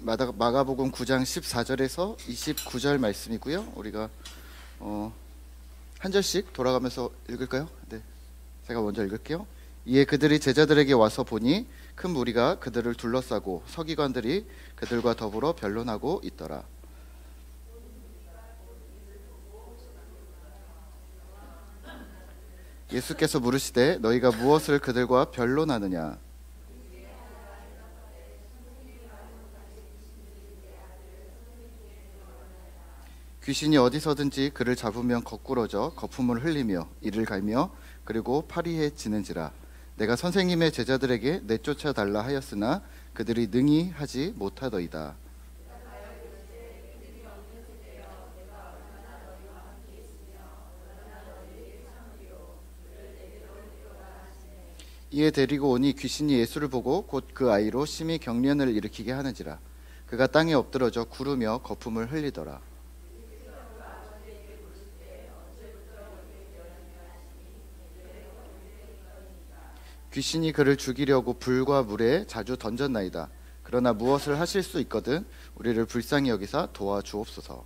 마가복음 9장 14절에서 29절 말씀이고요. 우리가 한 절씩 돌아가면서 읽을까요? 네, 제가 먼저 읽을게요. 이에 그들이 제자들에게 와서 보니 큰 무리가 그들을 둘러싸고 서기관들이 그들과 더불어 변론하고 있더라. 예수께서 물으시되 너희가 무엇을 그들과 변론하느냐? 귀신이 어디서든지 그를 잡으면 거꾸러져 거품을 흘리며 이를 갈며 그리고 파리해지는지라. 내가 선생님의 제자들에게 내쫓아 달라 하였으나 그들이 능히 하지 못하더이다. 이에 데리고 오니 귀신이 예수를 보고 곧 그 아이로 심히 경련을 일으키게 하는지라. 그가 땅에 엎드러져 구르며 거품을 흘리더라. 귀신이 그를 죽이려고 불과 물에 자주 던졌나이다. 그러나 무엇을 하실 수 있거든 우리를 불쌍히 여기사 도와주옵소서.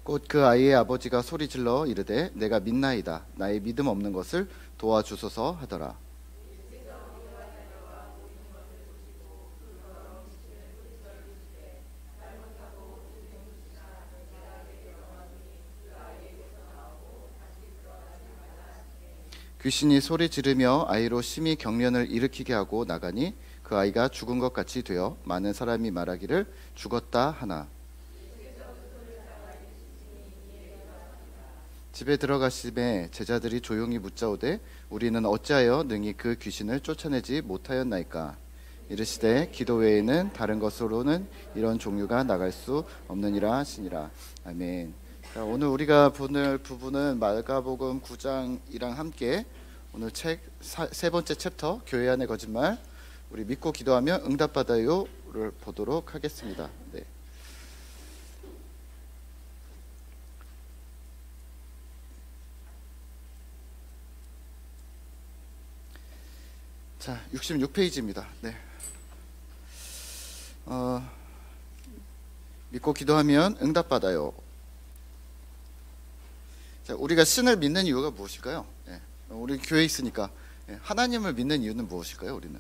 곧 그 아이의 아버지가 소리질러 이르되 내가 믿나이다. 나의 믿음 없는 것을 도와주소서 하더라. 귀신이 소리 지르며 아이로 심히 경련을 일으키게 하고 나가니 그 아이가 죽은 것 같이 되어 많은 사람이 말하기를 죽었다 하나. 집에 들어가심에 제자들이 조용히 묻자오되 우리는 어찌하여 능히 그 귀신을 쫓아내지 못하였나이까? 이르시되 기도 외에는 다른 것으로는 이런 종류가 나갈 수 없느니라 하시니라. 아멘. 자, 오늘 우리가 보는 부분은 마가복음 9장이랑 함께 오늘 책 세 번째 챕터 교회 안의 거짓말 우리 믿고 기도하면 응답받아요를 보도록 하겠습니다. 네. 자, 66페이지입니다. 네. 믿고 기도하면 응답받아요. 자, 우리가 신을 믿는 이유가 무엇일까요? 네. 우리 교회에 있으니까 하나님을 믿는 이유는 무엇일까요? 우리는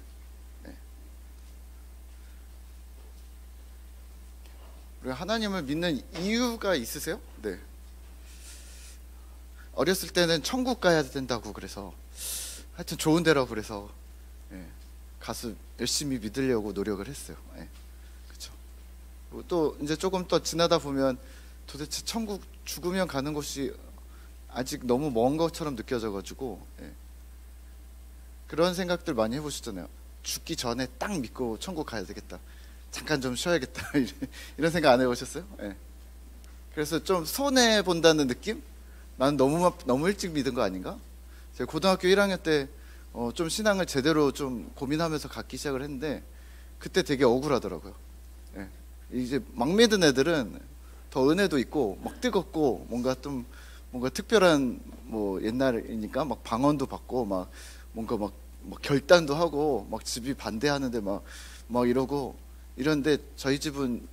우리가 하나님을 믿는 이유가 있으세요? 네. 어렸을 때는 천국 가야 된다고 그래서 하여튼 좋은 데라고 그래서 가서 열심히 믿으려고 노력을 했어요. 그렇죠. 또 이제 조금 더 지나다 보면 도대체 천국 죽으면 가는 곳이 아직 너무 먼 것처럼 느껴져가지고 그런 생각들 많이 해보셨잖아요. 죽기 전에 딱 믿고 천국 가야 되겠다. 잠깐 좀 쉬어야겠다. 이런 생각 안 해보셨어요? 그래서 좀 손해 본다는 느낌? 나는 너무 일찍 믿은 거 아닌가? 제가 고등학교 1학년 때 좀 신앙을 제대로 좀 고민하면서 갖기 시작을 했는데 그때 되게 억울하더라고요. 이제 막 믿은 애들은 더 은혜도 있고 막 뜨겁고 뭔가 특별한 뭐 옛날이니까 막 방언도 받고 막 뭔가 막 결단도 하고 막 집이 반대하는데 막 이러고 이런데 저희 집은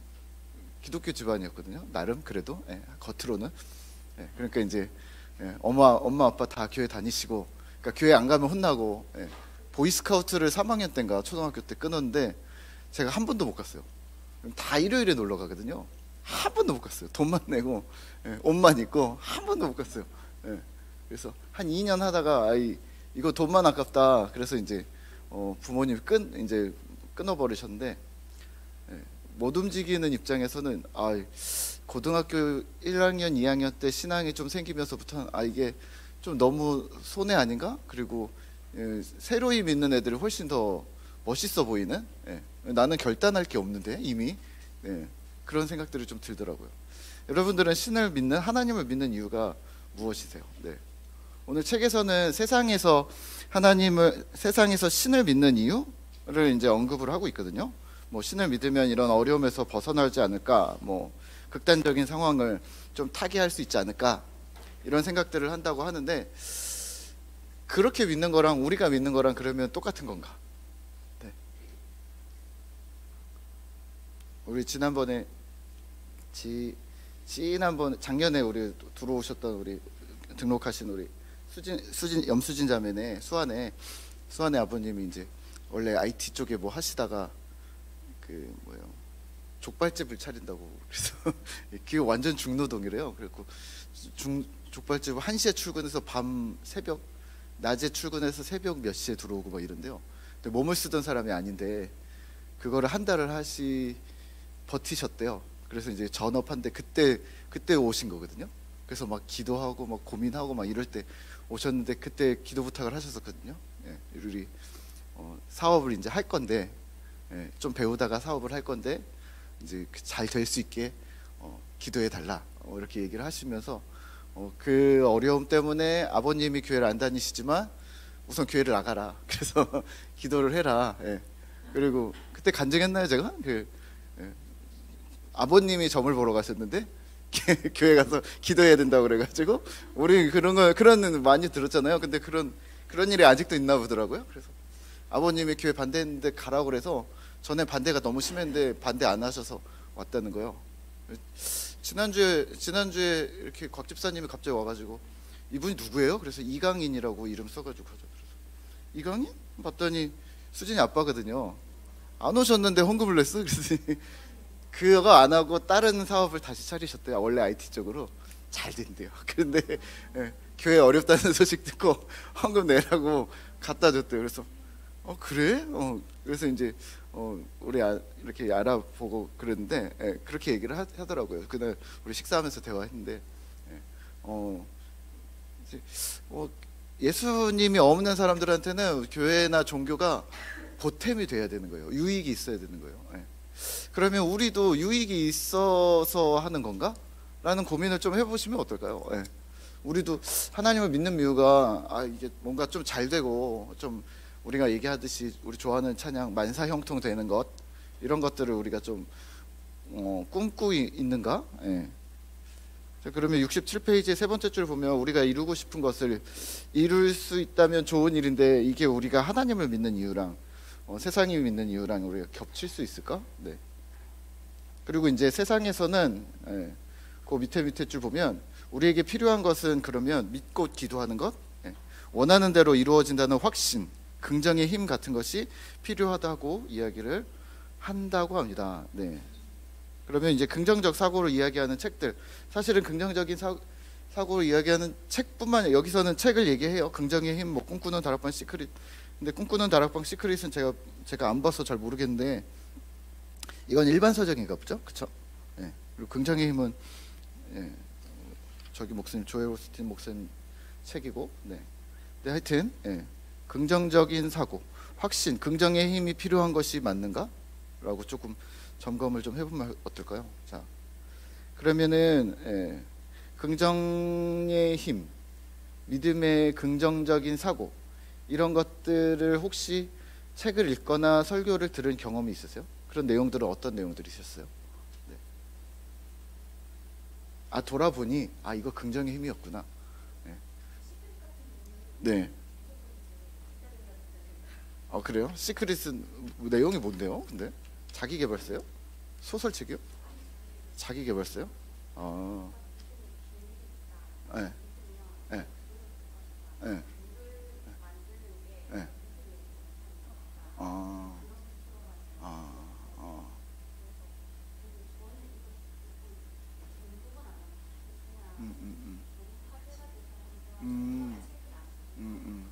기독교 집안이었거든요. 나름 그래도 겉으로는 그러니까 이제 엄마 아빠 다 교회 다니시고 그러니까 교회 안 가면 혼나고 보이스카우트를 3학년 때인가 초등학교 때 끊었는데 제가 한 번도 못 갔어요. 다 일요일에 놀러 가거든요. 한 번도 못 갔어요. 돈만 내고 옷만 입고 한 번도 못 갔어요. 그래서 한 2년 하다가 이거 돈만 아깝다. 그래서 이제 부모님이 이제 끊어버리셨는데 못 움직이는 입장에서는 고등학교 1학년, 2학년 때 신앙이 좀 생기면서부터는 이게 좀 너무 손해 아닌가? 그리고 새로이 믿는 애들이 훨씬 더 멋있어 보이는 나는 결단할 게 없는데 이미 그런 생각들이 좀 들더라고요. 여러분들은 신을 믿는 하나님을 믿는 이유가 무엇이세요? 오늘 책에서는 세상에서 신을 믿는 이유를 이제 언급을 하고 있거든요. 뭐 신을 믿으면 이런 어려움에서 벗어나지 않을까, 뭐 극단적인 상황을 좀 타개할 수 있지 않을까 이런 생각들을 한다고 하는데 그렇게 믿는 거랑 우리가 믿는 거랑 그러면 똑같은 건가? 네. 우리 지난번에 지난번 작년에 우리 들어오셨던 우리 등록하신 우리 염수진 자매네, 수아네 아버님이 이제 원래 IT 쪽에 뭐 하시다가 그 뭐요 족발집을 차린다고 그래서 그게 완전 중노동이래요. 그래고 족발집 1시에 출근해서 낮에 출근해서 새벽 몇 시에 들어오고 막 이런데요. 근데 몸을 쓰던 사람이 아닌데 그거를 한 달을 버티셨대요. 그래서 이제 전업한데 그때 오신 거거든요. 그래서 막 기도하고 막 고민하고 막 이럴 때 오셨는데 그때 기도 부탁을 하셨었거든요. 예, 우리 사업을 이제 할 건데, 예, 좀 배우다가 사업을 할 건데 이제 잘 될 수 있게 기도해 달라, 이렇게 얘기를 하시면서 그 어려움 때문에 아버님이 교회를 안 다니시지만 우선 교회를 나가라. 그래서 기도를 해라. 예. 그리고 그때 간증했나요 제가? 예. 아버님이 점을 보러 가셨는데 교회 가서 기도해야 된다고 그래가지고 우리 그런 많이 들었잖아요. 근데 그런 일이 아직도 있나 보더라고요. 그래서 아버님이 교회 반대했는데 가라고 그래서 전에 반대가 너무 심했는데 반대 안 하셔서 왔다는 거예요. 지난주에 이렇게 곽 집사님이 갑자기 와가지고 이분이 누구예요? 그래서 이강인이라고 이름 써가지고 가죠. 그래서 이강인? 봤더니 수진이 아빠거든요. 안 오셨는데 헌금을 냈어? 그래서 그거 안 하고 다른 사업을 다시 차리셨대요. 원래 IT 쪽으로 잘 된대요. 그런데 예, 교회 어렵다는 소식 듣고 헌금 내라고 갖다 줬대요. 그래서 그래? 그래서 이제 우리 이렇게 알아보고 그랬는데, 예, 그렇게 얘기를 하더라고요. 그날 우리 식사하면서 대화했는데, 예, 이제, 예수님이 없는 사람들한테는 교회나 종교가 보탬이 돼야 되는 거예요. 유익이 있어야 되는 거예요. 예. 그러면 우리도 유익이 있어서 하는 건가? 라는 고민을 좀 해보시면 어떨까요? 예. 우리도 하나님을 믿는 이유가 이게 뭔가 좀 잘 되고 좀 우리가 얘기하듯이 우리 좋아하는 찬양 만사형통 되는 것, 이런 것들을 우리가 좀 꿈꾸고 있는가? 예. 자, 그러면 67페이지의 세 번째 줄 보면 우리가 이루고 싶은 것을 이룰 수 있다면 좋은 일인데 이게 우리가 하나님을 믿는 이유랑 세상이 믿는 이유랑 우리가 겹칠 수 있을까? 네. 그리고 이제 세상에서는, 예, 그 밑에 줄 보면 우리에게 필요한 것은 그러면 믿고 기도하는 것, 예, 원하는 대로 이루어진다는 확신, 긍정의 힘 같은 것이 필요하다고 이야기를 한다고 합니다. 네. 그러면 이제 긍정적 사고를 이야기하는 책들, 사실은 긍정적인 사고를 이야기하는 책뿐만 아니라 여기서는 책을 얘기해요. 긍정의 힘, 뭐 꿈꾸는 다락방 시크릿. 근데 꿈꾸는 다락방 시크릿은 제가 안 봐서 잘 모르겠는데 이건 일반 서적인가 보죠, 그렇죠? 예. 그리고 긍정의 힘은, 예, 저기 목사님 조엘 오스틴 목사님 책이고, 네. 근데 하여튼, 예, 긍정적인 사고, 확신, 긍정의 힘이 필요한 것이 맞는가?라고 조금 점검을 좀 해보면 어떨까요? 자, 그러면은, 예, 긍정의 힘, 믿음의 긍정적인 사고, 이런 것들을 혹시 책을 읽거나 설교를 들은 경험이 있으세요? 그런 내용들은 어떤 내용들이 있었어요? 네. 돌아보니 이거 긍정의 힘이었구나. 네. 네. 그래요? 시크릿은 내용이 뭔데요? 근데 자기계발서요? 소설책이요? 자기계발서요? 네. 네. 네. 네. 아, 아, 아. 음, 음, 음. 음, 음, 음,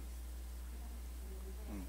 음,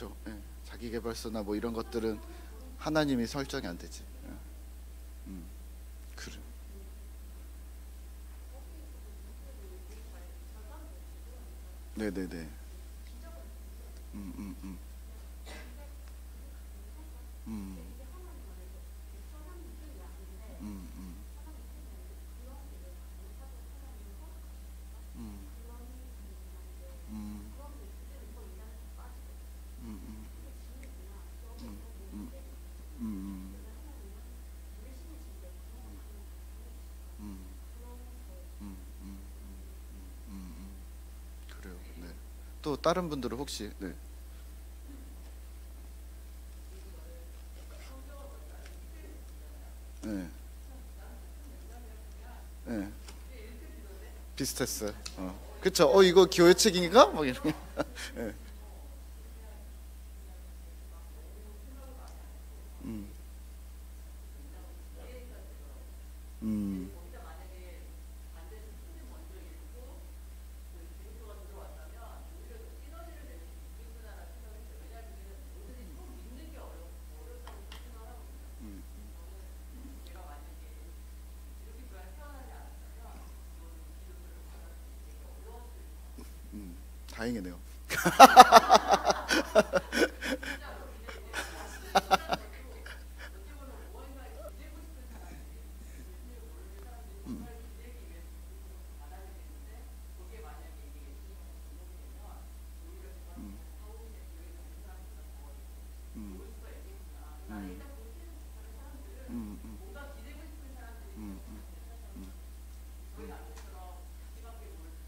그렇죠. 예. 자기계발서나 뭐 이런 것들은 하나님이 설정이 안 되지. 예. 그래. 네네네. 음, 음, 음, 음, 음, 음, 음, 음, 음, 음, 음, 음, 음, 그래요. 네. 또 다른 분들은 혹시 네. 네. 네. 비슷했어요. 그쵸. 이거 교회 책인가? 뭐 이런. 네. 음, 음, 다행이네요.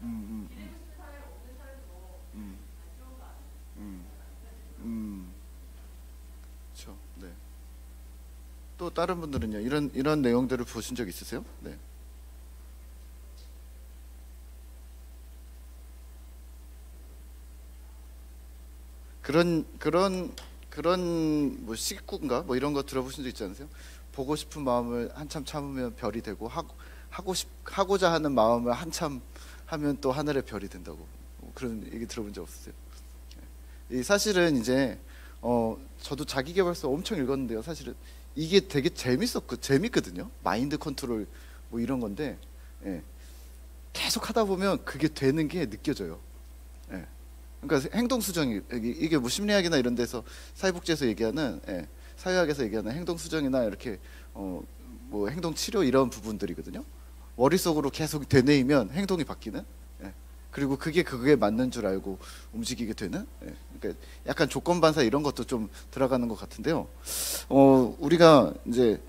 음, 음, 음, 음, 그렇죠. 네. 또 다른 분들은요. 이런 내용들을 보신 적 있으세요? 네. 그런 뭐 식구인가 뭐 이런 거 들어보신 적 있지 않으세요? 보고 싶은 마음을 한참 참으면 별이 되고 하고자 하는 마음을 한참 하면 또 하늘의 별이 된다고. 뭐 그런 얘기 들어본 적 없으세요? 이 사실은 이제 저도 자기계발서 엄청 읽었는데요. 사실은 이게 되게 재밌거든요. 마인드 컨트롤 뭐 이런 건데 예, 계속 하다 보면 그게 되는 게 느껴져요. 예. 그러니까 행동 수정이 이게 뭐 심리학이나 이런 데서 사회복지에서 얘기하는 사회학에서 얘기하는 행동 수정이나 이렇게 뭐 행동 치료 이런 부분들이거든요. 머릿속으로 계속 되뇌이면 행동이 바뀌는. 예. 그리고 그게 맞는 줄 알고 움직이게 되는. 예. 그러니까 약간 조건 반사 이런 것도 좀 들어가는 것 같은데요. 우리가 이제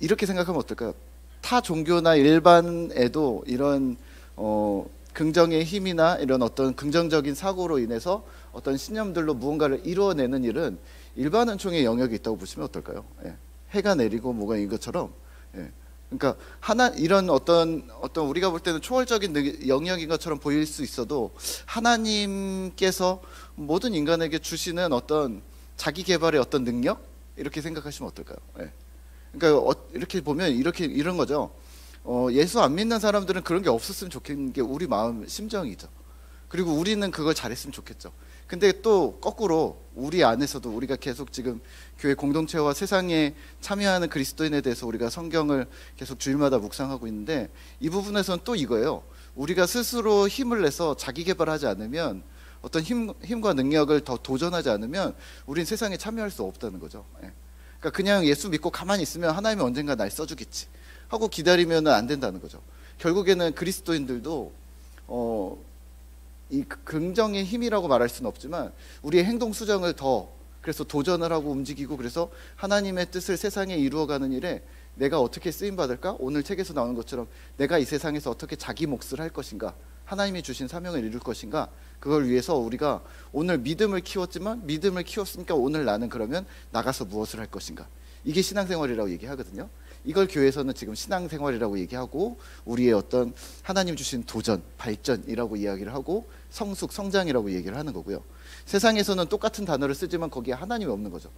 이렇게 생각하면 어떨까요? 타 종교나 일반에도 이런 긍정의 힘이나 이런 어떤 긍정적인 사고로 인해서 어떤 신념들로 무언가를 이루어내는 일은 일반 은총의 영역이 있다고 보시면 어떨까요? 예. 해가 내리고 뭐가 인 것처럼. 예. 그러니까 이런 어떤 우리가 볼 때는 초월적인 영역인 것처럼 보일 수 있어도 하나님께서 모든 인간에게 주시는 어떤 자기 개발의 어떤 능력 이렇게 생각하시면 어떨까요? 예. 그러니까 이렇게 보면 이런 거죠. 예수 안 믿는 사람들은 그런 게 없었으면 좋겠는 게 우리 마음 심정이죠. 그리고 우리는 그걸 잘했으면 좋겠죠. 근데 또 거꾸로 우리 안에서도 우리가 계속 지금 교회 공동체와 세상에 참여하는 그리스도인에 대해서 우리가 성경을 계속 주일마다 묵상하고 있는데 이 부분에서는 또 이거예요. 우리가 스스로 힘을 내서 자기 개발하지 않으면 어떤 힘과 능력을 더 도전하지 않으면 우린 세상에 참여할 수 없다는 거죠. 예. 그러니까 그냥 예수 믿고 가만히 있으면 하나님이 언젠가 날 써주겠지 하고 기다리면 안 된다는 거죠. 결국에는 그리스도인들도 이 긍정의 힘이라고 말할 수는 없지만 우리의 행동 수정을 더 그래서 도전을 하고 움직이고 그래서 하나님의 뜻을 세상에 이루어가는 일에 내가 어떻게 쓰임 받을까? 오늘 책에서 나오는 것처럼 내가 이 세상에서 어떻게 자기 몫을 할 것인가? 하나님이 주신 사명을 이룰 것인가? 그걸 위해서 우리가 오늘 믿음을 키웠으니까 오늘 나는 그러면 나가서 무엇을 할 것인가? 이게 신앙생활이라고 얘기하거든요. 이걸 교회에서는 지금 신앙생활이라고 얘기하고 우리의 어떤 하나님 주신 도전, 발전이라고 이야기를 하고 성숙, 성장이라고 얘기를 하는 거고요. 세상에서는 똑같은 단어를 쓰지만 거기에 하나님이 없는 거죠.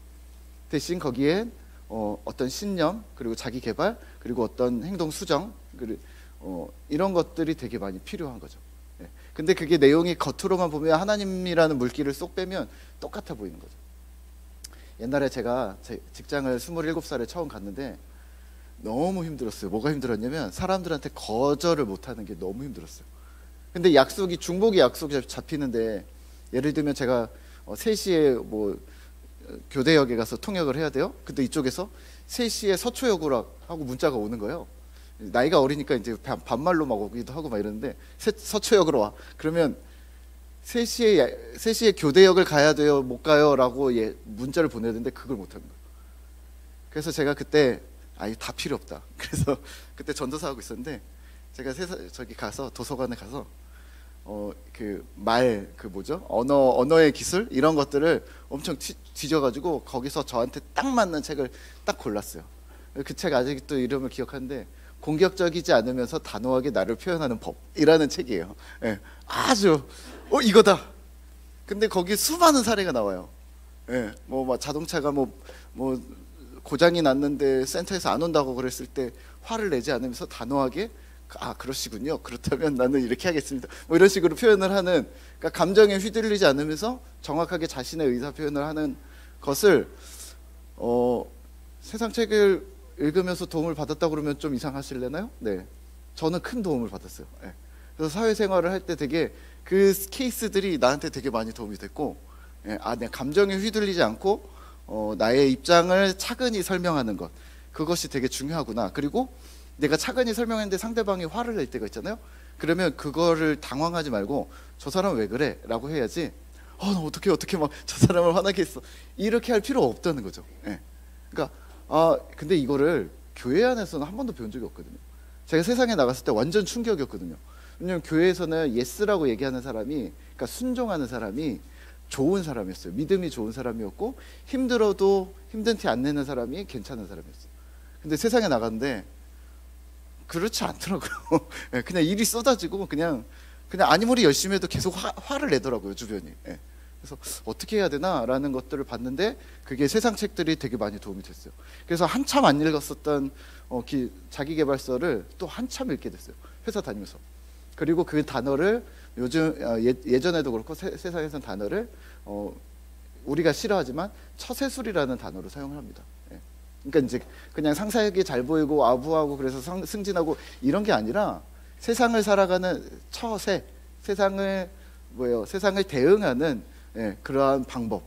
대신 거기에 어떤 신념, 그리고 자기 개발, 그리고 어떤 행동 수정, 이런 것들이 되게 많이 필요한 거죠. 근데 그게 내용이 겉으로만 보면 하나님이라는 물기를 쏙 빼면 똑같아 보이는 거죠. 옛날에 제가 제 직장을 27살에 처음 갔는데 너무 힘들었어요. 뭐가 힘들었냐면 사람들한테 거절을 못하는 게 너무 힘들었어요. 근데 약속이 중복이 약속이 잡히는데, 예를 들면 제가 3시에 뭐 교대역에 가서 통역을 해야 돼요. 근데 이쪽에서 3시에 서초역으로 하고 문자가 오는 거예요. 나이가 어리니까 이제 반말로 막 오기도 하고 막 이러는데, 서초역으로 와. 그러면 3시에 교대역을 가야 돼요, 못 가요 라고 문자를 보내야 되는데 그걸 못 하는 거예요. 그래서 제가 그때 이거 다 필요 없다. 그래서 그때 전도사 하고 있었는데, 제가 저기 가서 도서관에 가서 언어의 기술 이런 것들을 엄청 뒤져가지고 거기서 저한테 딱 맞는 책을 딱 골랐어요. 그 책 아직도 이름을 기억하는데, 공격적이지 않으면서 단호하게 나를 표현하는 법이라는 책이에요. 예, 아주 이거다. 근데 거기 수많은 사례가 나와요. 예, 뭐 자동차가 뭐 고장이 났는데 센터에서 안 온다고 그랬을 때 화를 내지 않으면서 단호하게 그러시군요. 그렇다면 나는 이렇게 하겠습니다. 뭐 이런 식으로 표현을 하는, 그러니까 감정에 휘둘리지 않으면서 정확하게 자신의 의사 표현을 하는 것을 세상 책을 읽으면서 도움을 받았다고 그러면 좀 이상하실래나요? 네, 저는 큰 도움을 받았어요. 네. 그래서 사회생활을 할 때 되게 그 케이스들이 나한테 되게 많이 도움이 됐고, 내 감정에 휘둘리지 않고 나의 입장을 차근히 설명하는 것, 그것이 되게 중요하구나. 그리고 내가 차근히 설명했는데 상대방이 화를 낼 때가 있잖아요. 그러면 그거를 당황하지 말고 저 사람 왜 그래? 라고 해야지, 나 어떻게 막 저 사람을 화나게 했어, 이렇게 할 필요 없다는 거죠. 그러니까 근데 이거를 교회 안에서는 한 번도 배운 적이 없거든요. 제가 세상에 나갔을 때 완전 충격이었거든요. 왜냐면 교회에서는 예스라고 얘기하는 사람이, 그러니까 순종하는 사람이 좋은 사람이었어요. 믿음이 좋은 사람이었고, 힘들어도 힘든 티 안 내는 사람이 괜찮은 사람이었어요. 근데 세상에 나갔는데 그렇지 않더라고요. 그냥 일이 쏟아지고 그냥 아무리 열심히 해도 계속 화를 내더라고요, 주변이. 그래서 어떻게 해야 되나라는 것들을 봤는데, 그게 세상 책들이 되게 많이 도움이 됐어요. 그래서 한참 안 읽었었던 자기계발서를 또 한참 읽게 됐어요, 회사 다니면서. 그리고 그 단어를 요즘 예전에도 그렇고 세상에선 단어를 우리가 싫어하지만 처세술이라는 단어로 사용을 합니다. 그러니까 이제 그냥 상사에게 잘 보이고 아부하고 그래서 승진하고 이런 게 아니라, 세상을 살아가는 처세, 세상을 대응하는 그러한 방법,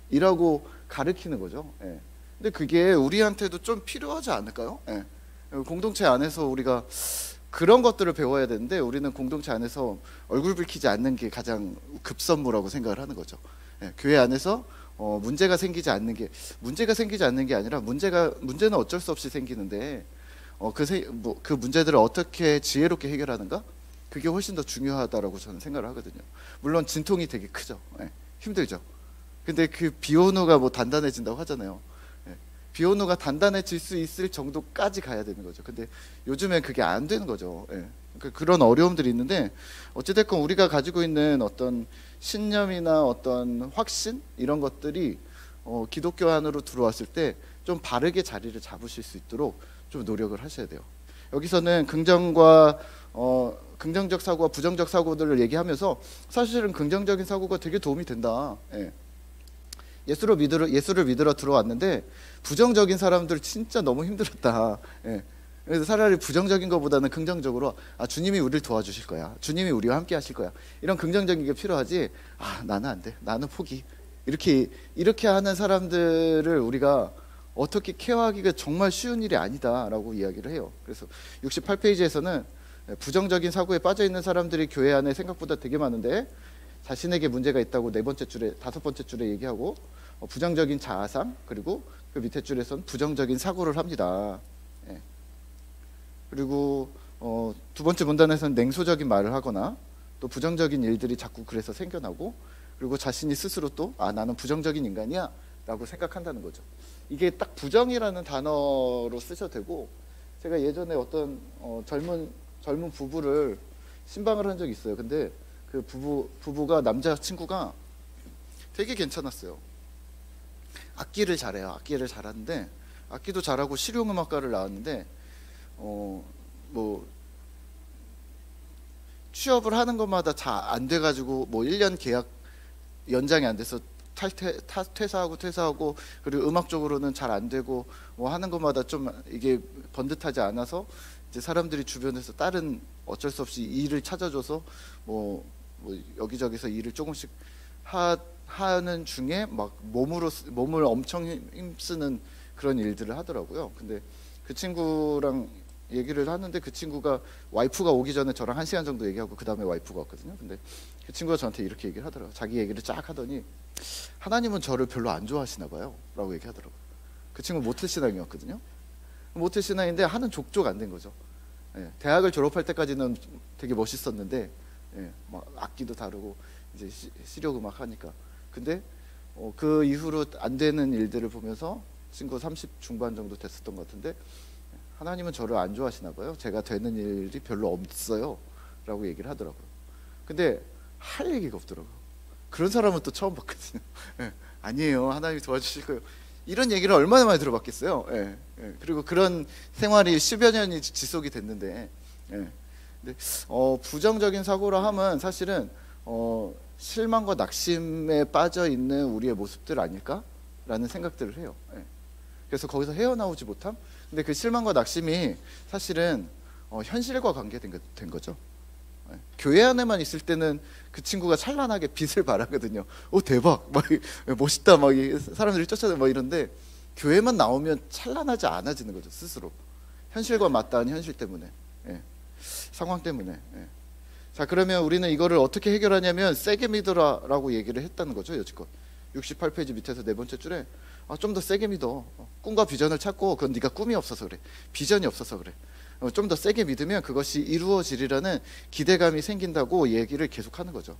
이라고 가르치는 거죠. 근데 그게 우리한테도 좀 필요하지 않을까요? 공동체 안에서 우리가 그런 것들을 배워야 되는데, 우리는 공동체 안에서 얼굴 붉히지 않는 게 가장 급선무라고 생각을 하는 거죠. 교회 안에서 문제가 생기지 않는 게 아니라, 문제는 어쩔 수 없이 생기는데 그 문제들을 어떻게 지혜롭게 해결하는가, 그게 훨씬 더 중요하다라고 저는 생각을 하거든요. 물론 진통이 되게 크죠. 힘들죠. 근데 그 비오누가 단단해진다고 하잖아요. 비오누가 단단해질 수 있을 정도까지 가야 되는 거죠. 근데 요즘엔 그게 안 되는 거죠. 그런 어려움들이 있는데, 어찌됐건 우리가 가지고 있는 어떤 신념이나 어떤 확신, 이런 것들이 기독교 안으로 들어왔을 때 좀 바르게 자리를 잡으실 수 있도록 좀 노력을 하셔야 돼요. 여기서는 긍정적 사고와 부정적 사고들을 얘기하면서, 사실은 긍정적인 사고가 되게 도움이 된다. 예수를 믿으러 들어왔는데 부정적인 사람들 진짜 너무 힘들었다. 그래서 차라리 부정적인 것보다는 긍정적으로, 주님이 우리를 도와주실 거야, 주님이 우리와 함께 하실 거야, 이런 긍정적인 게 필요하지, 나는 안 돼, 나는 포기, 이렇게 하는 사람들을 우리가 어떻게 케어하기가 정말 쉬운 일이 아니다라고 이야기를 해요. 그래서 68페이지에서는 부정적인 사고에 빠져 있는 사람들이 교회 안에 생각보다 되게 많은데, 자신에게 문제가 있다고 5번째 줄에 얘기하고, 부정적인 자아상, 그리고 그 밑에 줄에서는 부정적인 사고를 합니다. 그리고 2번째 문단에서는 냉소적인 말을 하거나, 또 부정적인 일들이 자꾸 그래서 생겨나고, 그리고 자신이 스스로 또 나는 부정적인 인간이야 라고 생각한다는 거죠. 이게 딱 부정이라는 단어로 쓰셔도 되고, 제가 예전에 어떤 젊은 부부를 신방을 한 적이 있어요. 근데 그 부부가, 남자친구가 되게 괜찮았어요. 악기를 잘해요. 악기를 잘하는데, 악기도 잘하고 실용음악과를 나왔는데 취업을 하는 것마다 잘 안 돼가지고 뭐 1년 계약 연장이 안 돼서 퇴사하고 그리고 음악적으로는 잘 안 되고 뭐 하는 것마다 좀 이게 번듯하지 않아서 이제 사람들이 주변에서 다른 어쩔 수 없이 일을 찾아줘서 뭐 여기저기서 일을 조금씩 하는 중에 막 몸을 엄청 힘쓰는 그런 일들을 하더라고요. 근데 그 친구랑 얘기를 하는데 그 친구가 와이프가 오기 전에 저랑 1시간 정도 얘기하고 그 다음에 와이프가 왔거든요. 근데 그 친구가 저한테 이렇게 얘기를 하더라고요. 자기 얘기를 쫙 하더니 하나님은 저를 별로 안 좋아하시나 봐요 라고 얘기하더라고요. 그 친구 모태신앙이었거든요. 모태신앙인데 하는 족족 안 된 거죠. 예, 대학을 졸업할 때까지는 되게 멋있었는데 예, 막 악기도 다루고 이제 실용음악 하니까 근데 그 이후로 안 되는 일들을 보면서 친구 30 중반 정도 됐었던 것 같은데 하나님은 저를 안 좋아하시나 봐요. 제가 되는 일이 별로 없어요 라고 얘기를 하더라고요. 근데 할 얘기가 없더라고요. 그런 사람은 또 처음 봤거든요. 예, 아니에요, 하나님이 도와주실 거예요. 이런 얘기를 얼마나 많이 들어봤겠어요. 예, 예. 그리고 그런 생활이 10여 년이 지속이 됐는데 예. 근데 부정적인 사고라 하면 사실은 실망과 낙심에 빠져 있는 우리의 모습들 아닐까라는 생각들을 해요. 예. 그래서 거기서 헤어나오지 못함. 근데 그 실망과 낙심이 사실은 현실과 관계된 거죠. 예. 교회 안에만 있을 때는 그 친구가 찬란하게 빛을 발하거든요. 오 대박, 막 멋있다, 막 사람들이 쫓아다니고 막 이런데 교회만 나오면 찬란하지 않아지는 거죠 스스로. 현실과 맞닿은 현실 때문에, 예. 상황 때문에. 예. 자, 그러면 우리는 이거를 어떻게 해결하냐면 세게 믿어라라고 얘기를 했다는 거죠. 여지껏 68페이지 밑에서 네 번째 줄에 좀 더 세게 믿어. 꿈과 비전을 찾고 그건 네가 꿈이 없어서 그래, 비전이 없어서 그래. 좀 더 세게 믿으면 그것이 이루어지리라는 기대감이 생긴다고 얘기를 계속하는 거죠.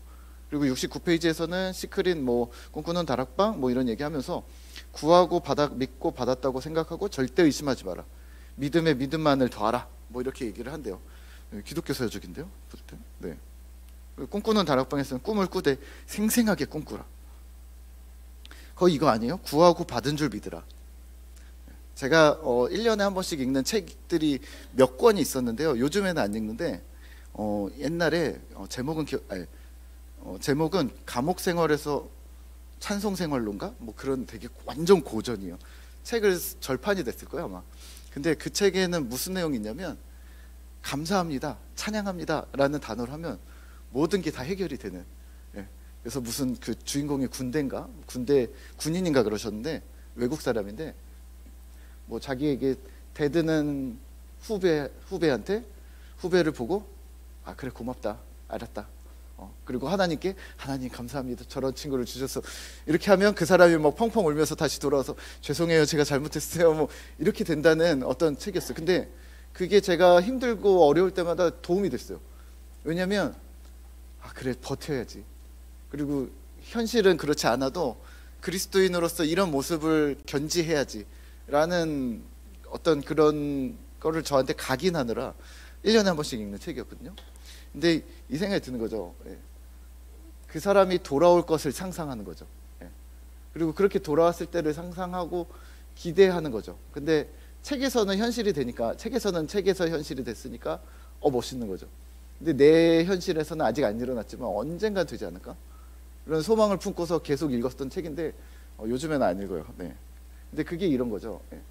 그리고 69페이지에서는 시크릿, 뭐 꿈꾸는 다락방, 뭐 이런 얘기하면서 구하고 믿고 받았다고 생각하고 절대 의심하지 마라. 믿음에 믿음만을 더하라. 뭐 이렇게 얘기를 한대요. 기독교 서적인데요. 네. 꿈꾸는 다락방에서는 꿈을 꾸되 생생하게 꿈꾸라. 거의 이거 아니에요? 구하고 받은 줄 믿으라. 제가 1년에 한 번씩 읽는 책들이 몇 권이 있었는데요. 요즘에는 안 읽는데 옛날에 제목은 감옥 생활에서 찬송 생활론가? 뭐 그런 되게 완전 고전이에요. 책을 절판이 됐을 거예요 아마. 근데 그 책에는 무슨 내용이 있냐면 감사합니다, 찬양합니다 라는 단어를 하면 모든 게 다 해결이 되는. 예. 그래서 무슨 그 주인공이 군인인가 그러셨는데 외국 사람인데 뭐 자기에게 대드는 후배한테 후배를 보고 그래 고맙다, 알았다. 그리고 하나님께 하나님 감사합니다, 저런 친구를 주셔서. 이렇게 하면 그 사람이 막 펑펑 울면서 다시 돌아와서 죄송해요, 제가 잘못했어요, 뭐 이렇게 된다는 어떤 책이었어요. 근데 그게 제가 힘들고 어려울 때마다 도움이 됐어요. 왜냐면 그래 버텨야지. 그리고 현실은 그렇지 않아도 그리스도인으로서 이런 모습을 견지해야지 라는 어떤 그런 거를 저한테 각인하느라 1년에 한 번씩 읽는 책이었거든요. 근데 이 생각이 드는 거죠. 예. 그 사람이 돌아올 것을 상상하는 거죠. 예. 그리고 그렇게 돌아왔을 때를 상상하고 기대하는 거죠. 근데 책에서는 현실이 되니까, 책에서는 책에서 현실이 됐으니까 멋있는 거죠. 근데 내 현실에서는 아직 안 일어났지만 언젠가 되지 않을까? 이런 소망을 품고서 계속 읽었던 책인데 요즘에는 안 읽어요. 네. 근데 그게 이런 거죠. 예.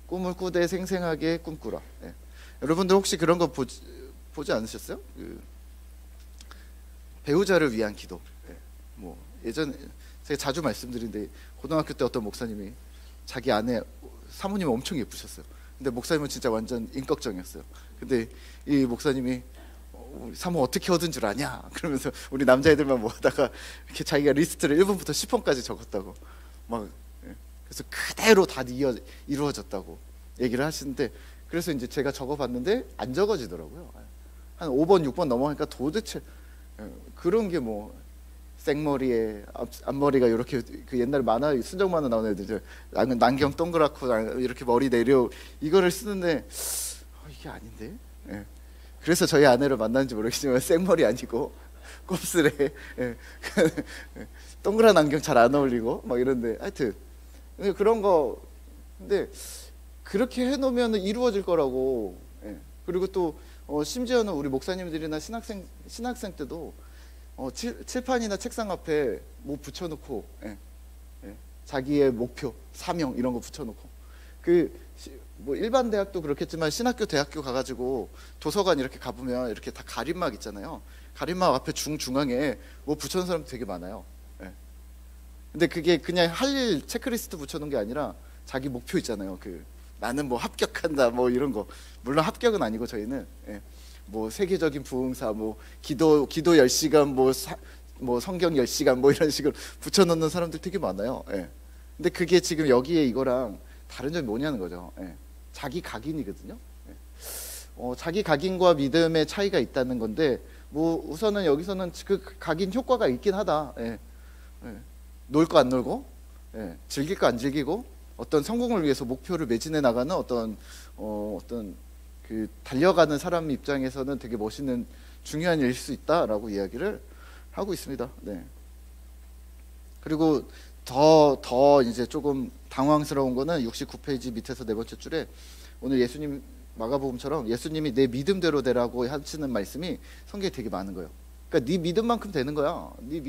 꿈을 꾸되 생생하게 꿈꾸라. 예. 여러분들 혹시 그런 거 보지 않으셨어요? 배우자를 위한 기도. 예. 뭐 예전 제가 자주 말씀드리는데 고등학교 때 어떤 목사님이 자기 아내 사모님이 엄청 예쁘셨어요. 근데 목사님은 진짜 완전 인격적이었어요. 근데 이 목사님이 사모 어떻게 얻은 줄 아냐? 그러면서 우리 남자애들만 모아다가 이렇게 자기가 리스트를 1번부터 10번까지 적었다고 막. 그래서 그대로 다 이루어졌다고 얘기를 하시는데, 그래서 이제 제가 적어봤는데 안 적어지더라고요. 한 5번 6번 넘어가니까 도대체 그런 게 뭐 생머리에 앞머리가 이렇게 그 옛날 만화 순정 만화 나오는 애들 난경 동그랗고 이렇게 머리 내려 이거를 쓰는데 이게 아닌데. 예. 그래서 저희 아내를 만났는지 모르겠지만 생머리 아니고 곱슬에 동그란 안경 잘 안 어울리고 막 이런데 하여튼 그런 거. 근데 그렇게 해놓으면 이루어질 거라고. 예. 그리고 또 심지어는 우리 목사님들이나 신학생 때도 칠판이나 책상 앞에 뭐 붙여놓고, 예, 예, 자기의 목표, 사명 이런 거 붙여놓고, 뭐 일반 대학도 그렇겠지만 신학교, 대학교 가가지고 도서관 이렇게 가보면 이렇게 다 가림막 있잖아요. 가림막 앞에 중앙에 뭐 붙여놓은 사람 되게 많아요. 예. 근데 그게 그냥 할 일 체크리스트 붙여놓은 게 아니라 자기 목표 있잖아요. 나는 뭐 합격한다 뭐 이런 거. 물론 합격은 아니고 저희는, 예, 뭐 세계적인 부흥사, 뭐 기도 10시간, 뭐 성경 10시간 뭐 이런 식으로 붙여놓는 사람들 되게 많아요. 예. 근데 그게 지금 여기에 이거랑 다른 점이 뭐냐는 거죠. 예. 자기 각인이거든요. 예. 자기 각인과 믿음의 차이가 있다는 건데, 뭐 우선은 여기서는 그 각인 효과가 있긴 하다. 예. 예. 놀 거 안 놀고, 예. 즐길 거 안 즐기고, 어떤 성공을 위해서 목표를 매진해 나가는 어떤 달려가는 사람 입장에서는 되게 멋있는 중요한 일일 수 있다라고 이야기를 하고 있습니다. 네. 그리고 더 이제 조금 당황스러운 거는 69페이지 밑에서 네 번째 줄에 오늘 예수님 마가복음처럼 예수님이 내 믿음대로 되라고 하시는 말씀이 성경에 되게 많은 거예요. 그러니까 네 믿음만큼 되는 거야. 네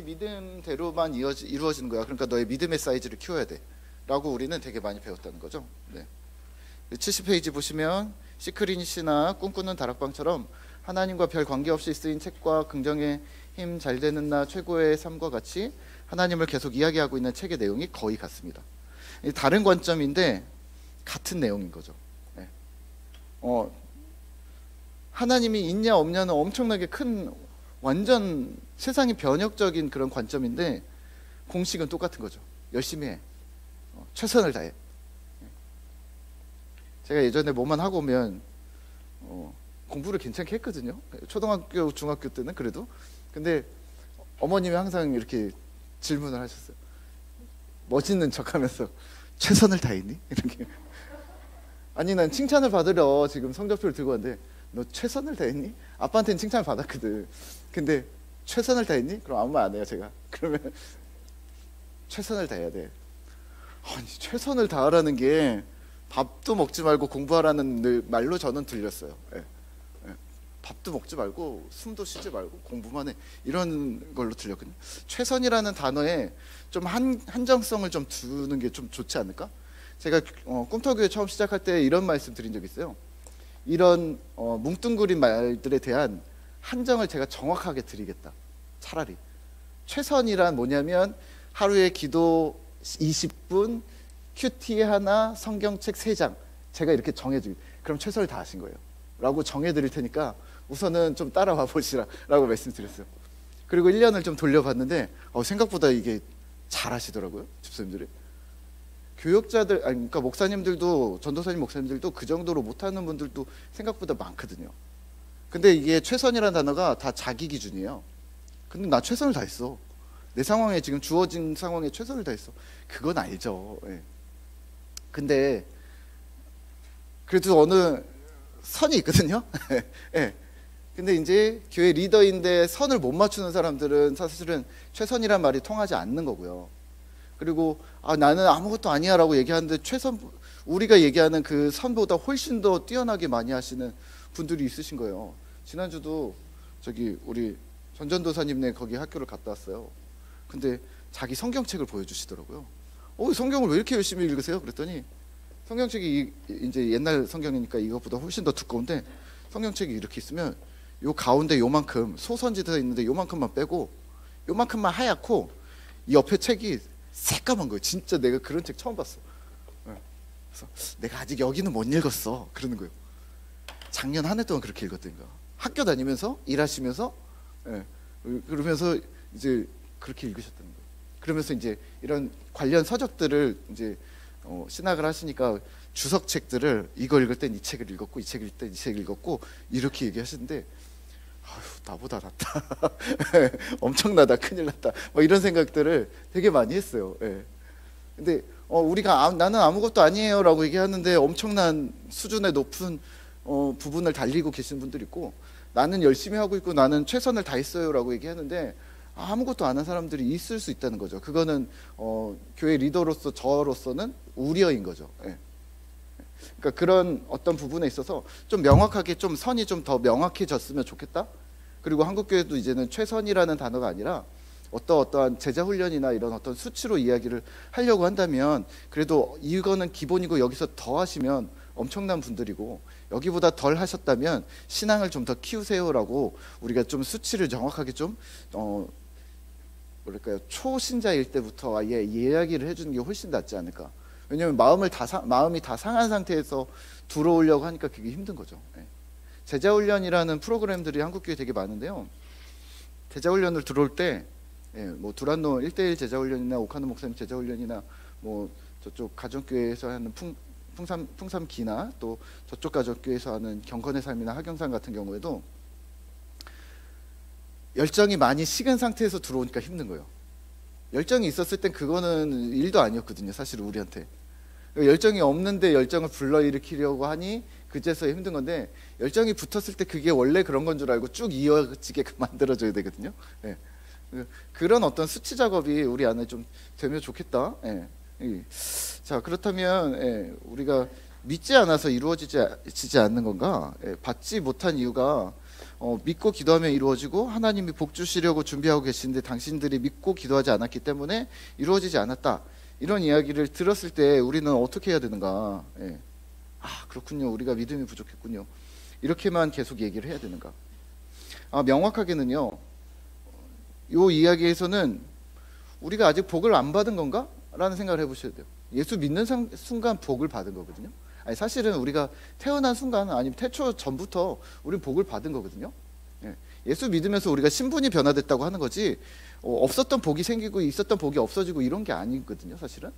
믿음대로만 이루어지는 거야. 그러니까 너의 믿음의 사이즈를 키워야 돼 라고 우리는 되게 많이 배웠다는 거죠. 네. 70페이지 보시면 시크릿이나 꿈꾸는 다락방처럼 하나님과 별 관계없이 쓰인 책과 긍정의 힘 잘 되는 나 최고의 삶과 같이 하나님을 계속 이야기하고 있는 책의 내용이 거의 같습니다. 다른 관점인데 같은 내용인 거죠. 네. 하나님이 있냐 없냐는 엄청나게 큰 완전 세상이 변혁적인 그런 관점인데 공식은 똑같은 거죠. 열심히 해. 최선을 다해. 제가 예전에 뭐만 하고 오면 공부를 괜찮게 했거든요. 초등학교, 중학교 때는 그래도. 근데 어머님이 항상 이렇게 질문을 하셨어요. 멋있는 척하면서 최선을 다했니? 이렇게. 아니 난 칭찬을 받으려 지금 성적표를 들고 왔는데 너 최선을 다했니? 아빠한테는 칭찬을 받았거든. 근데 최선을 다했니? 그럼 아무 말 안 해요 제가. 그러면 최선을 다해야 돼. 아니 최선을 다하라는 게 밥도 먹지 말고 공부하라는 말로 저는 들렸어요. 예. 예. 밥도 먹지 말고 숨도 쉬지 말고 공부만 해 이런 걸로 들렸거든요. 최선이라는 단어에 좀 한정성을 좀 두는 게 좀 좋지 않을까? 제가 꿈터교회 처음 시작할 때 이런 말씀 드린 적이 있어요. 이런 뭉뚱그린 말들에 대한 한정을 제가 정확하게 드리겠다. 차라리 최선이란 뭐냐면 하루에 기도 20분, 큐티 하나, 성경책 3장 제가 이렇게 정해드릴게요. 그럼 최선을 다하신 거예요 라고 정해드릴 테니까 우선은 좀 따라와 보시라 라고 말씀드렸어요. 그리고 1년을 좀 돌려봤는데 생각보다 이게 잘하시더라고요. 집사님들이. 교역자들, 그러니까 목사님들도, 전도사님 목사님들도 그 정도로 못하는 분들도 생각보다 많거든요. 근데 이게 최선이라는 단어가 다 자기 기준이에요. 근데 나 최선을 다했어. 내 상황에 지금 주어진 상황에 최선을 다했어. 그건 알죠. 예. 근데 그래도 어느 선이 있거든요. 예. 근데 이제 교회 리더인데 선을 못 맞추는 사람들은 사실은 최선이란 말이 통하지 않는 거고요. 그리고 나는 아무것도 아니야 라고 얘기하는데 우리가 얘기하는 그 선보다 훨씬 더 뛰어나게 많이 하시는 분들이 있으신 거예요. 지난주도 우리 전전도사님네 거기 학교를 갔다 왔어요. 근데 자기 성경책을 보여주시더라고요. 성경을 왜 이렇게 열심히 읽으세요? 그랬더니 성경책이 이제 옛날 성경이니까 이것보다 훨씬 더 두꺼운데 성경책이 이렇게 있으면 요 가운데 요만큼 소선지서 있는데 요만큼만 빼고 요만큼만 하얗고 이 옆에 책이 새까만 거예요. 진짜 내가 그런 책 처음 봤어. 그래서 내가 아직 여기는 못 읽었어 그러는 거예요. 작년 한 해 동안 그렇게 읽었다니까. 학교 다니면서 일하시면서 그러면서 이제 그렇게 읽으셨다는 거예요. 그러면서 이제 이런 관련 서적들을 이제 신학을 하시니까 주석책들을 이거 읽을 땐 이 책을 읽었고 이 책을 읽을 땐 이 책을 읽었고 이렇게 얘기하시는데 나보다 낫다. 엄청나다. 큰일 났다. 이런 생각들을 되게 많이 했어요. 예. 근데 우리가 나는 아무것도 아니에요 라고 얘기하는데 엄청난 수준의 높은 부분을 달리고 계신 분들 있고 나는 열심히 하고 있고 나는 최선을 다했어요 라고 얘기하는데 아무것도 안 한 사람들이 있을 수 있다는 거죠. 그거는 교회 리더로서 저로서는 우려인 거죠. 예. 그러니까 그런 어떤 부분에 있어서 좀 명확하게 좀 선이 좀 더 명확해졌으면 좋겠다. 그리고 한국교회도 이제는 최선이라는 단어가 아니라 어떠한 제자 훈련이나 이런 어떤 수치로 이야기를 하려고 한다면 그래도 이거는 기본이고 여기서 더 하시면 엄청난 분들이고 여기보다 덜 하셨다면 신앙을 좀 더 키우세요라고 우리가 좀 수치를 정확하게 좀 뭐랄까요, 초신자일 때부터 아예 이야기를 해주는 게 훨씬 낫지 않을까. 왜냐하면 마음이 다 상한 상태에서 들어오려고 하니까 그게 힘든 거죠. 예. 제자훈련이라는 프로그램들이 한국교회에 되게 많은데요. 제자훈련을 들어올 때 뭐 두란노 1:1 제자훈련이나 오카노 목사님 제자훈련이나 뭐 저쪽 가정교회에서 하는 풍삼기나 또 저쪽 가정교회에서 하는 경건의 삶이나 하경산 같은 경우에도 열정이 많이 식은 상태에서 들어오니까 힘든 거예요. 열정이 있었을 땐 그거는 일도 아니었거든요, 사실 우리한테. 열정이 없는데 열정을 불러일으키려고 하니 그제서야 힘든 건데, 열정이 붙었을 때 그게 원래 그런 건 줄 알고 쭉 이어지게 만들어줘야 되거든요. 예. 그런 어떤 수치 작업이 우리 안에 좀 되면 좋겠다. 예. 자, 그렇다면 우리가 믿지 않아서 이루어지지 않는 건가? 받지 못한 이유가 믿고 기도하면 이루어지고 하나님이 복 주시려고 준비하고 계시는데 당신들이 믿고 기도하지 않았기 때문에 이루어지지 않았다. 이런 이야기를 들었을 때 우리는 어떻게 해야 되는가? 그렇군요. 우리가 믿음이 부족했군요. 이렇게만 계속 얘기를 해야 되는가? 명확하게는요, 이 이야기에서는 우리가 아직 복을 안 받은 건가? 라는 생각을 해보셔야 돼요. 예수 믿는 순간 복을 받은 거거든요. 아니, 사실은 우리가 태어난 순간 아니면 태초 전부터 우리는 복을 받은 거거든요. 예수 믿으면서 우리가 신분이 변화됐다고 하는 거지, 없었던 복이 생기고 있었던 복이 없어지고 이런 게 아니거든요, 사실은.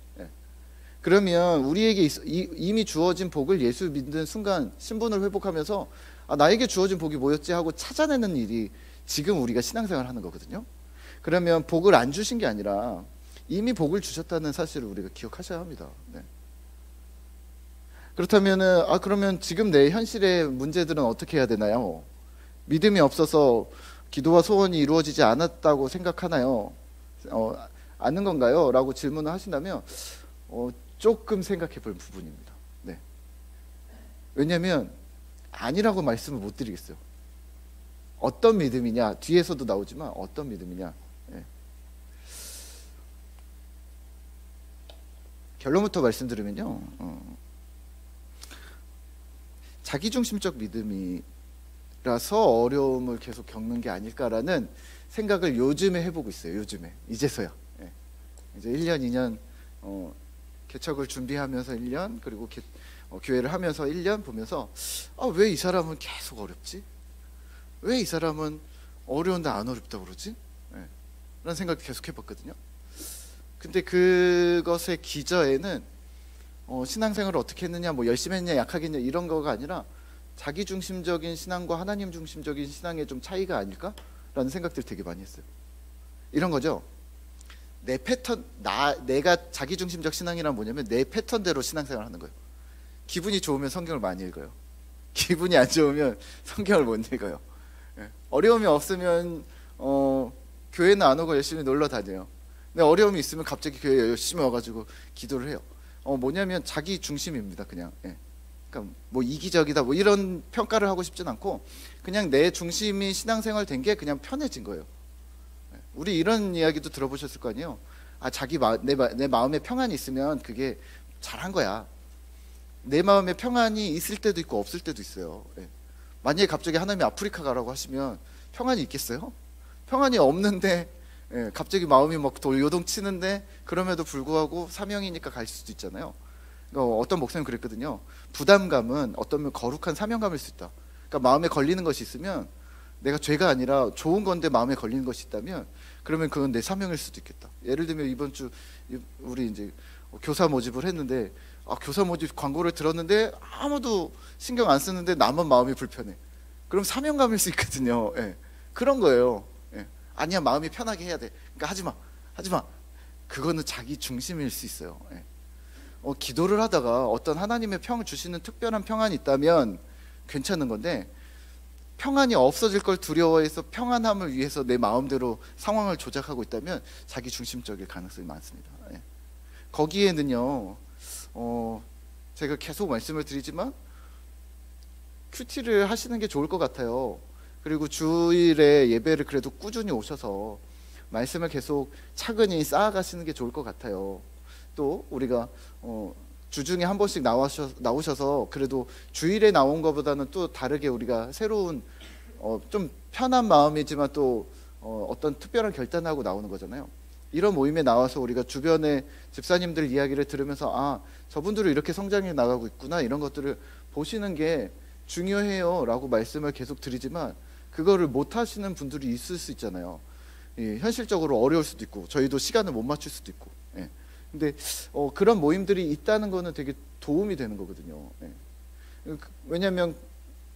그러면 우리에게 이미 주어진 복을 예수 믿는 순간 신분을 회복하면서 나에게 주어진 복이 뭐였지 하고 찾아내는 일이 지금 우리가 신앙생활을 하는 거거든요. 그러면 복을 안 주신 게 아니라 이미 복을 주셨다는 사실을 우리가 기억하셔야 합니다. 그렇다면은 그러면 지금 내 현실의 문제들은 어떻게 해야 되나요? 믿음이 없어서 기도와 소원이 이루어지지 않았다고 생각하나요? 아는 건가요? 라고 질문을 하신다면 조금 생각해 볼 부분입니다. 왜냐하면 아니라고 말씀을 못 드리겠어요. 어떤 믿음이냐, 뒤에서도 나오지만 어떤 믿음이냐. 결론부터 말씀드리면요, 자기중심적 믿음이라서 어려움을 계속 겪는 게 아닐까라는 생각을 요즘에 해보고 있어요. 요즘에 이제서야. 이제 1년 2년 개척을 준비하면서 1년, 그리고 교회를 하면서 1년 보면서 왜 이 사람은 계속 어렵지? 왜 이 사람은 어려운데 안 어렵다고 그러지? 라는 생각을 계속 해봤거든요. 근데 그것의 기저에는 신앙생활을 어떻게 했느냐, 뭐 열심히 했냐, 약하게 했냐 이런 거가 아니라 자기중심적인 신앙과 하나님 중심적인 신앙의 좀 차이가 아닐까라는 생각들 되게 많이 했어요. 이런 거죠. 내 패턴, 내가 자기중심적 신앙이란 뭐냐면 내 패턴대로 신앙생활을 하는 거예요. 기분이 좋으면 성경을 많이 읽어요. 기분이 안 좋으면 성경을 못 읽어요. 어려움이 없으면 교회는 안 오고 열심히 놀러 다녀요. 근데 어려움이 있으면 갑자기 교회에 열심히 와가지고 기도를 해요. 뭐냐면 자기 중심입니다. 그냥. 그러니까 뭐 이기적이다 뭐 이런 평가를 하고 싶진 않고 그냥 내 중심이 신앙생활 된 게 그냥 편해진 거예요. 우리 이런 이야기도 들어보셨을 거 아니에요. 내 마음에 평안이 있으면 그게 잘한 거야. 내 마음에 평안이 있을 때도 있고 없을 때도 있어요. 만약에 갑자기 하나님이 아프리카 가라고 하시면 평안이 있겠어요? 평안이 없는데 갑자기 마음이 막 요동치는데 그럼에도 불구하고 사명이니까 갈 수도 있잖아요. 그러니까 어떤 목사님 그랬거든요. 부담감은 어떤 거룩한 사명감일 수 있다. 그러니까 마음에 걸리는 것이 있으면 내가 죄가 아니라 좋은 건데 마음에 걸리는 것이 있다면 그러면 그건 내 사명일 수도 있겠다. 예를 들면 이번 주 우리 이제 교사 모집을 했는데 교사 모집 광고를 들었는데 아무도 신경 안 쓰는데 나만 마음이 불편해. 그럼 사명감일 수 있거든요. 그런 거예요. 아니야, 마음이 편하게 해야 돼. 그러니까 하지마. 그거는 자기 중심일 수 있어요. 기도를 하다가 어떤 하나님의 주시는 특별한 평안이 있다면 괜찮은 건데, 평안이 없어질 걸 두려워해서 평안함을 위해서 내 마음대로 상황을 조작하고 있다면 자기 중심적일 가능성이 많습니다. 거기에는요, 제가 계속 말씀을 드리지만 큐티를 하시는 게 좋을 것 같아요. 그리고 주일에 예배를 그래도 꾸준히 오셔서 말씀을 계속 차근히 쌓아가시는 게 좋을 것 같아요. 또 우리가 주중에 한 번씩 나오셔서 그래도 주일에 나온 것보다는 또 다르게 우리가 새로운 좀 편한 마음이지만 또 어떤 특별한 결단하고 나오는 거잖아요. 이런 모임에 나와서 우리가 주변의 집사님들 이야기를 들으면서 아, 저분들은 이렇게 성장해 나가고 있구나, 이런 것들을 보시는 게 중요해요 라고 말씀을 계속 드리지만 그거를 못 하시는 분들이 있을 수 있잖아요. 현실적으로 어려울 수도 있고 저희도 시간을 못 맞출 수도 있고. 근데 그런 모임들이 있다는 거는 되게 도움이 되는 거거든요. 왜냐하면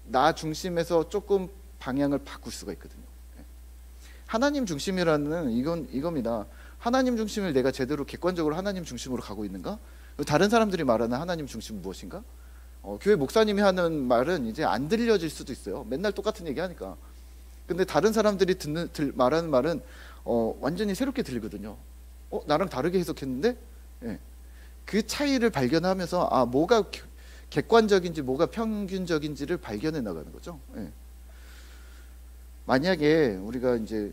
나 중심에서 조금 방향을 바꿀 수가 있거든요. 하나님 중심이라는 이겁니다. 하나님 중심을 내가 제대로 객관적으로 하나님 중심으로 가고 있는가? 다른 사람들이 말하는 하나님 중심은 무엇인가? 교회 목사님이 하는 말은 이제 안 들려질 수도 있어요. 맨날 똑같은 얘기 하니까. 근데 다른 사람들이 말하는 말은 완전히 새롭게 들리거든요. 나랑 다르게 해석했는데? 그 차이를 발견하면서 아, 뭐가 객관적인지 뭐가 평균적인지를 발견해 나가는 거죠. 만약에 우리가 이제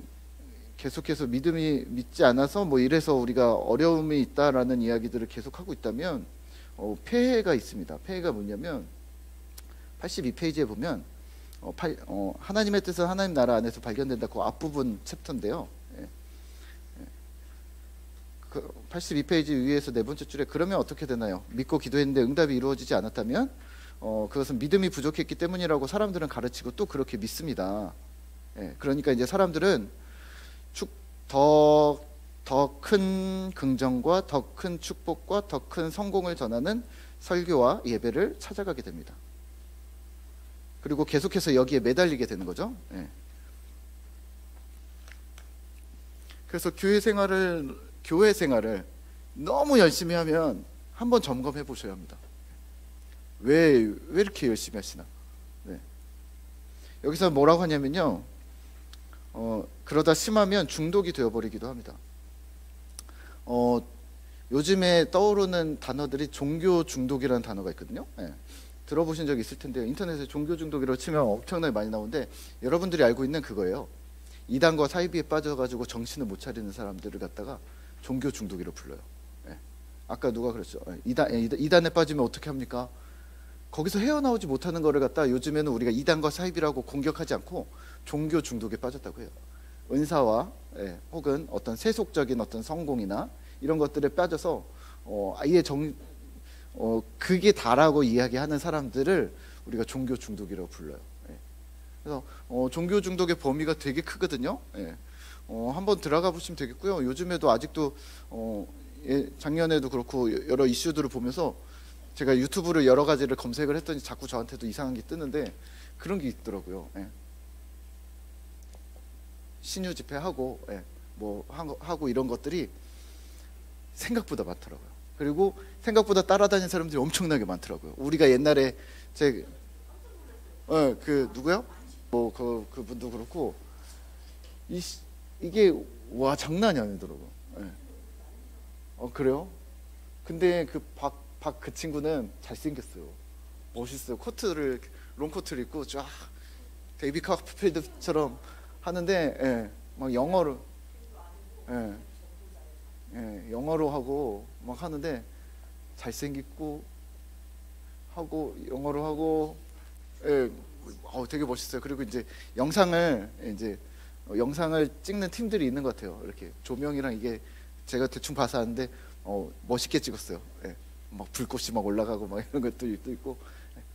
계속해서 믿지 않아서 뭐 이래서 우리가 어려움이 있다라는 이야기들을 계속하고 있다면 폐해가 있습니다. 폐해가 뭐냐면 82페이지에 보면 하나님의 뜻은 하나님 나라 안에서 발견된다. 그 앞부분 챕터인데요. 82페이지 위에서 네 번째 줄에 그러면 어떻게 되나요? 믿고 기도했는데 응답이 이루어지지 않았다면 그것은 믿음이 부족했기 때문이라고 사람들은 가르치고 또 그렇게 믿습니다. 그러니까 이제 사람들은 더 큰 긍정과 더 큰 축복과 더 큰 성공을 전하는 설교와 예배를 찾아가게 됩니다. 그리고 계속해서 여기에 매달리게 되는 거죠. 그래서 교회 생활을 너무 열심히 하면 한번 점검해 보셔야 합니다. 왜 이렇게 열심히 하시나? 여기서 뭐라고 하냐면요, 그러다 심하면 중독이 되어버리기도 합니다. 요즘에 떠오르는 단어들이 종교 중독이라는 단어가 있거든요. 들어보신 적 있을 텐데요. 인터넷에 종교 중독이라고 치면 엄청나게 많이 나오는데 여러분들이 알고 있는 그거예요. 이단과 사이비에 빠져가지고 정신을 못 차리는 사람들을 갖다가 종교 중독이라고 불러요. 아까 누가 그랬죠? 이단에 빠지면 어떻게 합니까? 거기서 헤어나오지 못하는 거를 갖다 요즘에는 우리가 이단과 사이비라고 공격하지 않고 종교 중독에 빠졌다고 해요. 은사와 혹은 어떤 세속적인 어떤 성공이나 이런 것들에 빠져서 아예 그게 다라고 이야기하는 사람들을 우리가 종교 중독이라고 불러요. 그래서 종교 중독의 범위가 되게 크거든요. 한번 들어가 보시면 되겠고요. 요즘에도 아직도 작년에도 그렇고 여러 이슈들을 보면서 제가 유튜브를 여러 가지를 검색을 했더니 자꾸 저한테도 이상한 게 뜨는데 그런 게 있더라고요. 신유 집회하고 뭐 하고 이런 것들이 생각보다 많더라고요. 그리고 생각보다 따라다니는 사람들이 엄청나게 많더라고요. 우리가 옛날에 그 누구요? 뭐 그분도 그렇고 이게 와 장난이 아니더라고요. 그래요? 근데 그 친구는 잘생겼어요. 멋있어요. 롱코트를 입고 쫙 데이비 카퍼필드처럼 하는데 막 영어로 영어로 하고 막 하는데 잘생기고 하고 영어로 하고 되게 멋있어요. 그리고 이제 영상을 찍는 팀들이 있는 것 같아요. 이렇게 조명이랑 이게 제가 대충 봐서 하는데 멋있게 찍었어요. 막 불꽃이 막 올라가고 막 이런 것도 있고.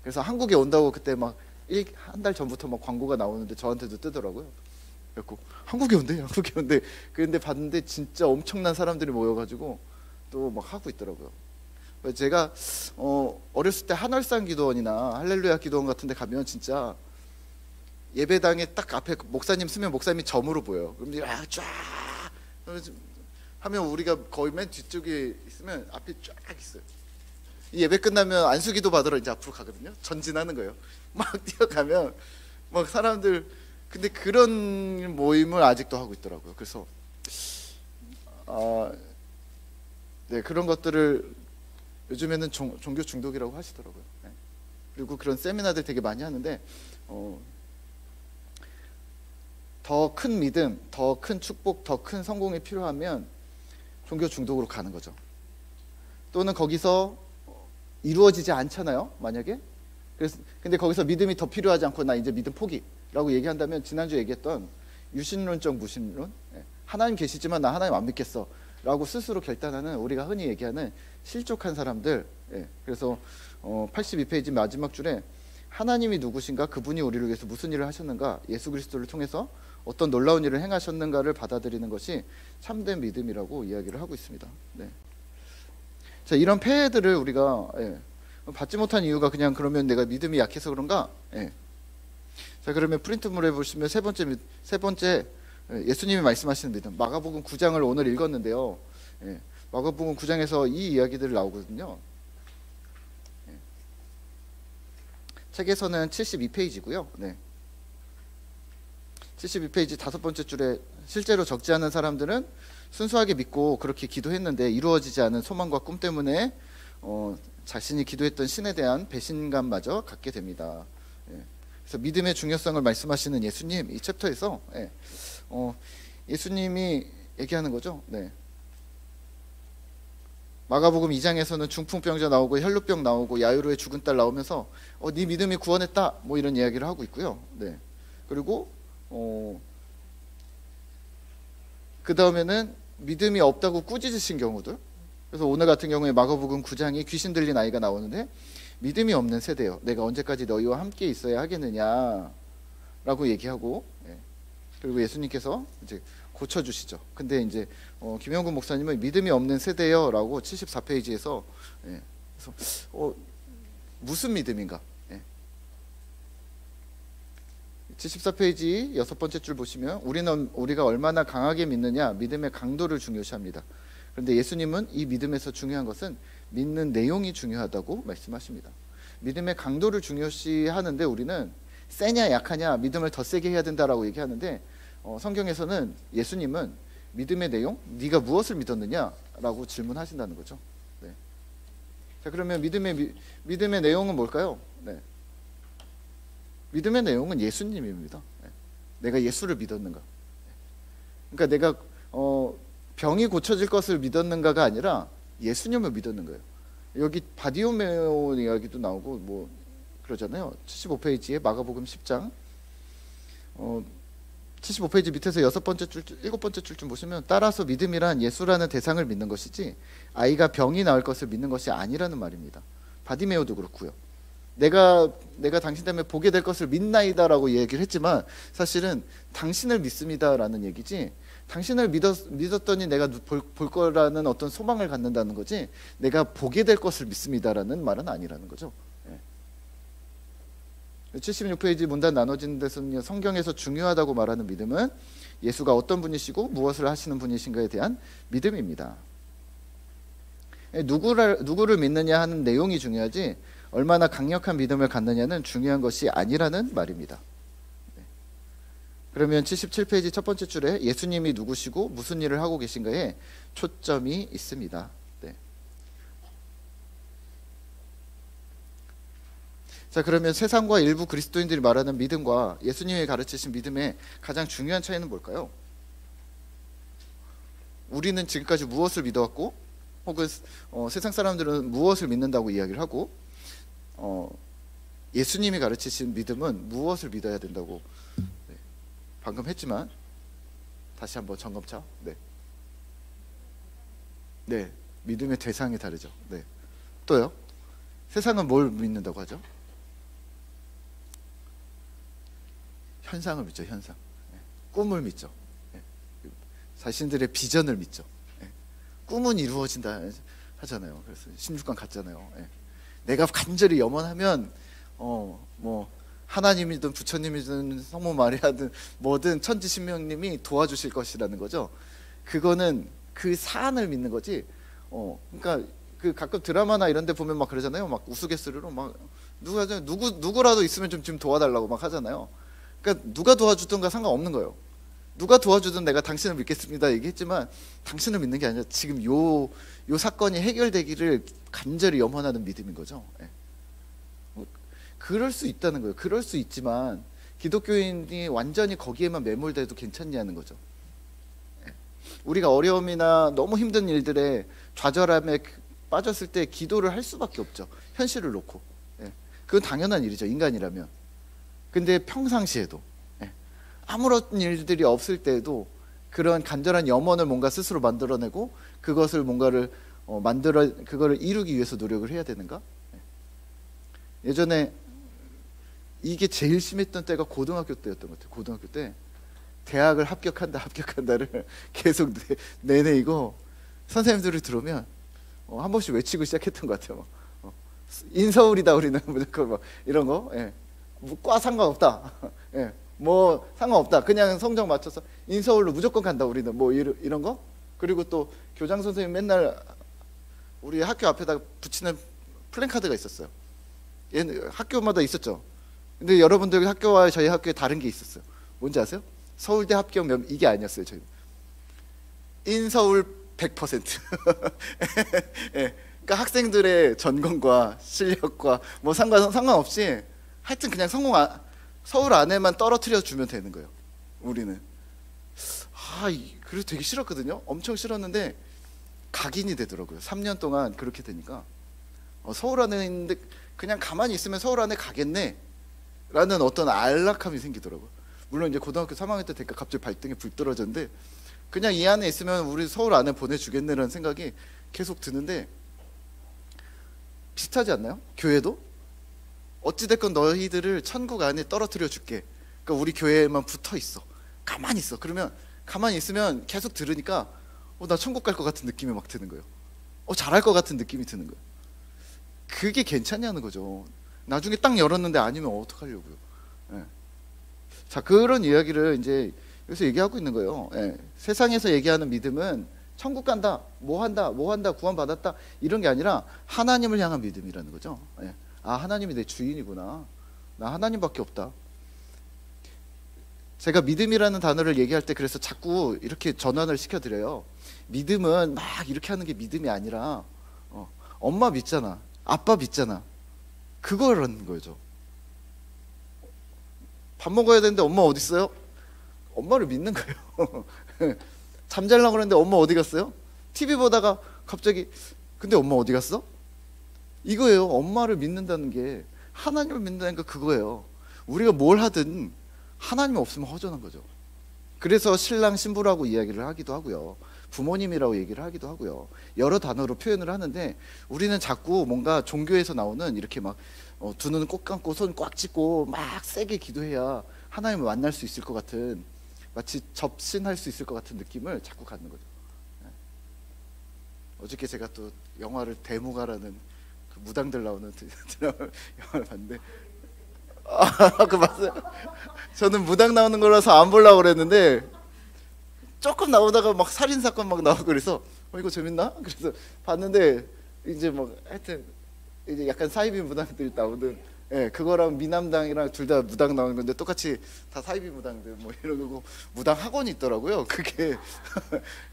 그래서 한국에 온다고 그때 막 한 달 전부터 막 광고가 나오는데 저한테도 뜨더라고요. 그래서 한국에 온대. 그런데 봤는데 진짜 엄청난 사람들이 모여가지고 또 막 하고 있더라고요. 제가 어렸을 때 한월산 기도원이나 할렐루야 기도원 같은 데 가면 진짜 예배당에 딱 앞에 목사님 쓰면 목사님이 점으로 보여요. 그럼 쫙 하면 우리가 거의 맨 뒤쪽에 있으면 앞에 쫙 있어요. 이 예배 끝나면 안수기도 받으러 이제 앞으로 가거든요. 전진하는 거예요. 막 뛰어가면 막 사람들, 근데 그런 모임을 아직도 하고 있더라고요. 그래서 그런 것들을 요즘에는 종교 중독이라고 하시더라고요. 예. 그리고 그런 세미나들 되게 많이 하는데 더 큰 믿음, 더 큰 축복, 더 큰 성공이 필요하면 종교 중독으로 가는 거죠. 또는 거기서 이루어지지 않잖아요, 만약에. 근데 거기서 믿음이 더 필요하지 않고 나 이제 믿음 포기라고 얘기한다면 지난주에 얘기했던 유신론적 무신론, 하나님 계시지만 나 하나님 안 믿겠어 라고 스스로 결단하는, 우리가 흔히 얘기하는 실족한 사람들. 그래서 82페이지 마지막 줄에 하나님이 누구신가, 그분이 우리를 위해서 무슨 일을 하셨는가, 예수 그리스도를 통해서 어떤 놀라운 일을 행하셨는가를 받아들이는 것이 참된 믿음이라고 이야기를 하고 있습니다. 자, 이런 폐해들을 우리가 받지 못한 이유가 그냥 그러면 내가 믿음이 약해서 그런가? 자, 그러면 프린트물에 보시면 세 번째 예수님이 말씀하시는 믿음, 마가복음 9장을 오늘 읽었는데요. 마가복음 9장에서 이 이야기들이 나오거든요. 책에서는 72페이지고요. 72페이지 5번째 줄에 실제로 적지 않은 사람들은 순수하게 믿고 그렇게 기도했는데 이루어지지 않은 소망과 꿈 때문에 자신이 기도했던 신에 대한 배신감마저 갖게 됩니다. 그래서 믿음의 중요성을 말씀하시는 예수님, 이 챕터에서 예수님이 얘기하는 거죠. 마가복음 2장에서는 중풍병자 나오고 혈루병 나오고 야이로의 죽은 딸 나오면서 네 믿음이 구원했다 뭐 이런 이야기를 하고 있고요. 그리고 그 다음에는 믿음이 없다고 꾸짖으신 경우들. 그래서 오늘 같은 경우에 마가복음 9장이 귀신 들린 아이가 나오는데, 믿음이 없는 세대요, 내가 언제까지 너희와 함께 있어야 하겠느냐 라고 얘기하고, 그리고 예수님께서 이제 고쳐주시죠. 근데 이제 김영근 목사님은 믿음이 없는 세대요 라고 74페이지에서 그래서 무슨 믿음인가, 74페이지 6번째 줄 보시면 우리가 얼마나 강하게 믿느냐, 믿음의 강도를 중요시합니다. 그런데 예수님은 이 믿음에서 중요한 것은 믿는 내용이 중요하다고 말씀하십니다. 믿음의 강도를 중요시하는데 우리는 세냐 약하냐, 믿음을 더 세게 해야 된다라고 얘기하는데 성경에서는 예수님은 믿음의 내용, 네가 무엇을 믿었느냐라고 질문하신다는 거죠. 자, 그러면 믿음의 내용은 뭘까요? 믿음의 내용은 예수님입니다. 내가 예수를 믿었는가. 그러니까 내가 병이 고쳐질 것을 믿었는가가 아니라 예수님을 믿었는 거예요. 여기 바디오메오 이야기도 나오고 뭐 그러잖아요. 75페이지에 마가복음 10장 75페이지 밑에서 6번째 줄, 7번째 줄쯤 보시면, 따라서 믿음이란 예수라는 대상을 믿는 것이지 아이가 병이 나을 것을 믿는 것이 아니라는 말입니다. 바디메오도 그렇고요. 내가 당신 때문에 보게 될 것을 믿나이다라고 얘기를 했지만 사실은 당신을 믿습니다라는 얘기지, 당신을 믿었더니 내가 볼 거라는 어떤 소망을 갖는다는 거지, 내가 보게 될 것을 믿습니다라는 말은 아니라는 거죠. 76페이지 문단 나눠지는 데서는 성경에서 중요하다고 말하는 믿음은 예수가 어떤 분이시고 무엇을 하시는 분이신가에 대한 믿음입니다. 누구를 믿느냐 하는 내용이 중요하지 얼마나 강력한 믿음을 갖느냐는 중요한 것이 아니라는 말입니다. 그러면 77페이지 첫 번째 줄에 예수님이 누구시고 무슨 일을 하고 계신가에 초점이 있습니다. 자, 그러면 세상과 일부 그리스도인들이 말하는 믿음과 예수님이 가르치신 믿음의 가장 중요한 차이는 뭘까요? 우리는 지금까지 무엇을 믿어왔고, 혹은 세상 사람들은 무엇을 믿는다고 이야기를 하고, 예수님이 가르치신 믿음은 무엇을 믿어야 된다고 방금 했지만 다시 한번 점검차. 믿음의 대상이 다르죠. 또요? 세상은 뭘 믿는다고 하죠? 현상을 믿죠. 현상. 꿈을 믿죠. 자신들의 비전을 믿죠. 꿈은 이루어진다 하잖아요. 그래서 16강 갔잖아요. 내가 간절히 염원하면 뭐 하나님이든 부처님이든 성모 마리아든 뭐든 천지신명님이 도와주실 것이라는 거죠. 그거는 그 사안을 믿는 거지. 그러니까 그 가끔 드라마나 이런 데 보면 막 그러잖아요. 막 우스갯소리로 막 누구라도 있으면 좀 도와달라고 막 하잖아요. 그러니까 누가 도와주든가 상관없는 거예요. 누가 도와주든 내가 당신을 믿겠습니다 얘기했지만 당신을 믿는 게 아니라 지금 요 사건이 해결되기를 간절히 염원하는 믿음인 거죠. 예. 그럴 수 있다는 거예요. 그럴 수 있지만 기독교인이 완전히 거기에만 매몰돼도 괜찮냐는 거죠. 예. 우리가 어려움이나 너무 힘든 일들에 좌절함에 빠졌을 때 기도를 할 수밖에 없죠. 현실을 놓고. 예. 그건 당연한 일이죠. 인간이라면. 근데 평상시에도 아무런 일들이 없을 때에도 그런 간절한 염원을 뭔가 스스로 만들어내고 그것을 뭔가를 그거를 이루기 위해서 노력을 해야 되는가? 예전에 이게 제일 심했던 때가 고등학교 때였던 것 같아요. 고등학교 때 대학을 합격한다를 계속 내내 이거 선생님들이 들으면 한 번씩 외치고 시작했던 것 같아요. 인서울이다 우리는 무조건 막 이런 거, 과 상관없다. 뭐 상관없다. 그냥 성적 맞춰서 인서울로 무조건 간다 우리는 뭐 이런 거. 그리고 또 교장 선생님 맨날 우리 학교 앞에다 붙이는 플랜카드가 있었어요. 얘는 학교마다 있었죠. 근데 여러분들 학교와 저희 학교에 다른 게 있었어요. 뭔지 아세요? 서울대 합격 이게 아니었어요. 저희 인서울 100%. 그러니까 학생들의 전공과 실력과 뭐 상관없이 하여튼 그냥 서울 안에만 떨어뜨려 주면 되는 거예요. 우리는 그래서 되게 싫었거든요. 엄청 싫었는데 각인이 되더라고요. 3년 동안 그렇게 되니까 서울 안에 있는데 그냥 가만히 있으면 서울 안에 가겠네 라는 어떤 안락함이 생기더라고요. 물론 이제 고등학교 3학년 때 되니까 갑자기 발등에 불 떨어졌는데 그냥 이 안에 있으면 우리 서울 안에 보내주겠네라는 생각이 계속 드는데 비슷하지 않나요? 교회도? 어찌됐건 너희들을 천국 안에 떨어뜨려 줄게. 그러니까 우리 교회에만 붙어 있어. 가만히 있어. 그러면 가만히 있으면 계속 들으니까 나 천국 갈 것 같은 느낌이 막 드는 거예요. 잘할 것 같은 느낌이 드는 거예요. 그게 괜찮냐는 거죠. 나중에 딱 열었는데 아니면 어떡하려고요. 예. 자, 그런 이야기를 이제 여기서 얘기하고 있는 거예요. 예. 세상에서 얘기하는 믿음은 천국 간다, 뭐 한다, 구원받았다 이런 게 아니라 하나님을 향한 믿음이라는 거죠. 예. 하나님이 내 주인이구나. 나 하나님밖에 없다. 제가 믿음이라는 단어를 얘기할 때 그래서 자꾸 이렇게 전환을 시켜드려요. 믿음은 막 이렇게 하는 게 믿음이 아니라 엄마 믿잖아, 아빠 믿잖아, 그거라는 거죠. 밥 먹어야 되는데 엄마 어디 있어요? 엄마를 믿는 거예요. 잠자려고 그러는데 엄마 어디 갔어요? TV 보다가 갑자기 근데 엄마 어디 갔어? 이거예요. 엄마를 믿는다는 게, 하나님을 믿는다는 게 그거예요. 우리가 뭘 하든 하나님 없으면 허전한 거죠. 그래서 신랑 신부라고 이야기를 하기도 하고요, 부모님이라고 얘기를 하기도 하고요, 여러 단어로 표현을 하는데 우리는 자꾸 뭔가 종교에서 나오는 이렇게 막 두 눈 꼭 감고 손 꽉 쥐고 막 세게 기도해야 하나님을 만날 수 있을 것 같은, 마치 접신할 수 있을 것 같은 느낌을 자꾸 갖는 거죠. 어저께 제가 또 영화를 대무가라는 무당들 나오는 영화를 봤는데 그 맞아요. 저는 무당 나오는 거라서 안 보려고 그랬는데 조금 나오다가 막 살인 사건 막 나오고 그래서 이거 재밌나? 그래서 봤는데 이제 막 하여튼 이제 약간 사이비 무당들이 나오는, 그거랑 미남당이랑 둘 다 무당 나오는 건데 똑같이 다 사이비 무당들 뭐 이러고 무당 학원이 있더라고요. 그게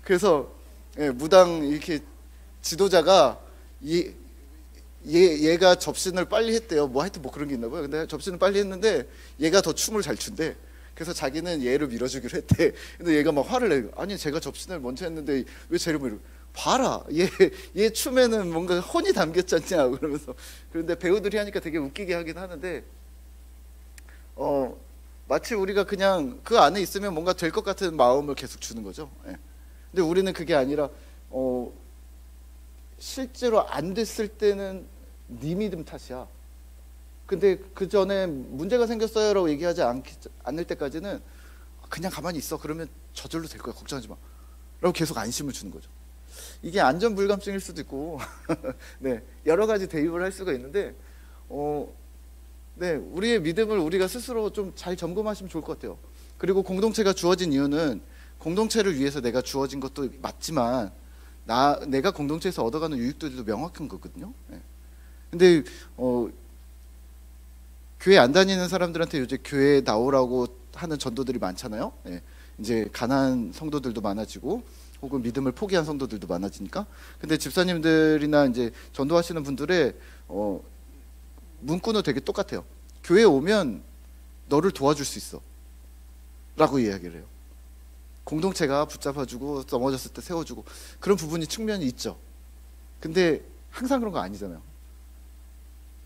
그래서 무당 이렇게 지도자가 얘가 접신을 빨리 했대요. 뭐 하여튼 뭐 그런 게 있나 봐요. 근데 접신을 빨리 했는데 얘가 더 춤을 잘 춘대. 그래서 자기는 얘를 밀어주기로 했대. 근데 얘가 막 화를 내요. 아니 제가 접신을 먼저 했는데 왜 쟤를 밀어? 봐라, 얘 춤에는 뭔가 혼이 담겼지 않냐 그러면서. 그런데 배우들이 하니까 되게 웃기게 하긴 하는데 마치 우리가 그냥 그 안에 있으면 뭔가 될 것 같은 마음을 계속 주는 거죠. 근데 우리는 그게 아니라 실제로 안 됐을 때는 네 믿음 탓이야. 근데 그 전에 문제가 생겼어요라고 얘기하지 않을 때까지는 그냥 가만히 있어. 그러면 저절로 될 거야. 걱정하지 마. 라고 계속 안심을 주는 거죠. 이게 안전불감증일 수도 있고 네, 여러 가지 대입을 할 수가 있는데 네, 우리의 믿음을 우리가 스스로 좀 잘 점검하시면 좋을 것 같아요. 그리고 공동체가 주어진 이유는 공동체를 위해서 내가 주어진 것도 맞지만 내가 공동체에서 얻어가는 유익들도 명확한 거거든요. 근데 교회 안 다니는 사람들한테 요새 교회에 나오라고 하는 전도들이 많잖아요. 이제 가난한 성도들도 많아지고 혹은 믿음을 포기한 성도들도 많아지니까. 근데 집사님들이나 이제 전도하시는 분들의 문구는 되게 똑같아요. 교회 오면 너를 도와줄 수 있어 라고 이야기를 해요. 공동체가 붙잡아주고 넘어졌을 때 세워주고 그런 부분이 측면이 있죠. 근데 항상 그런 거 아니잖아요.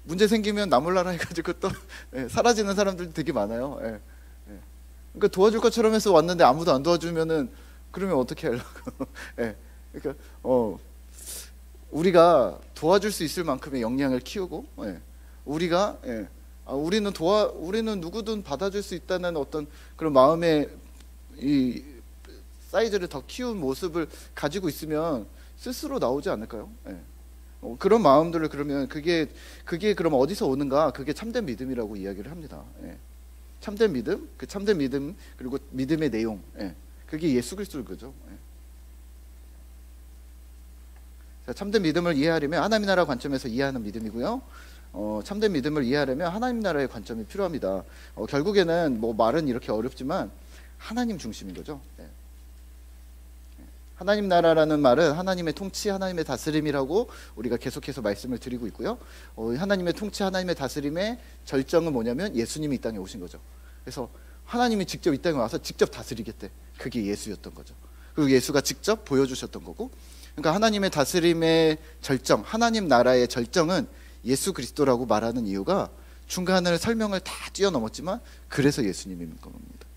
문제 생기면 나 몰라라 해가지고 또 사라지는 사람들도 되게 많아요. 그러니까 도와줄 것처럼 해서 왔는데 아무도 안 도와주면은 그러면 어떻게 하려고? 그러니까 우리가 도와줄 수 있을 만큼의 역량을 키우고 우리가 우리는 누구든 받아줄 수 있다는 어떤 그런 마음의 이 사이즈를 더 키운 모습을 가지고 있으면 스스로 나오지 않을까요? 그런 마음들을 그러면 그게 그럼 어디서 오는가? 그게 참된 믿음이라고 이야기를 합니다. 참된 믿음, 그 참된 믿음 그리고 믿음의 내용, 그게 예수 그리스도인 거죠. 자, 참된 믿음을 이해하려면 하나님 나라 관점에서 이해하는 믿음이고요. 참된 믿음을 이해하려면 하나님 나라의 관점이 필요합니다. 결국에는 뭐 말은 이렇게 어렵지만 하나님 중심인 거죠. 하나님 나라라는 말은 하나님의 통치, 하나님의 다스림이라고 우리가 계속해서 말씀을 드리고 있고요. 하나님의 통치, 하나님의 다스림의 절정은 뭐냐면 예수님이 이 땅에 오신 거죠. 그래서 하나님이 직접 이 땅에 와서 직접 다스리겠대. 그게 예수였던 거죠. 그리고 예수가 직접 보여주셨던 거고, 그러니까 하나님의 다스림의 절정, 하나님 나라의 절정은 예수 그리스도라고 말하는 이유가 중간을 설명을 다 뛰어넘었지만 그래서 예수님인 겁니다.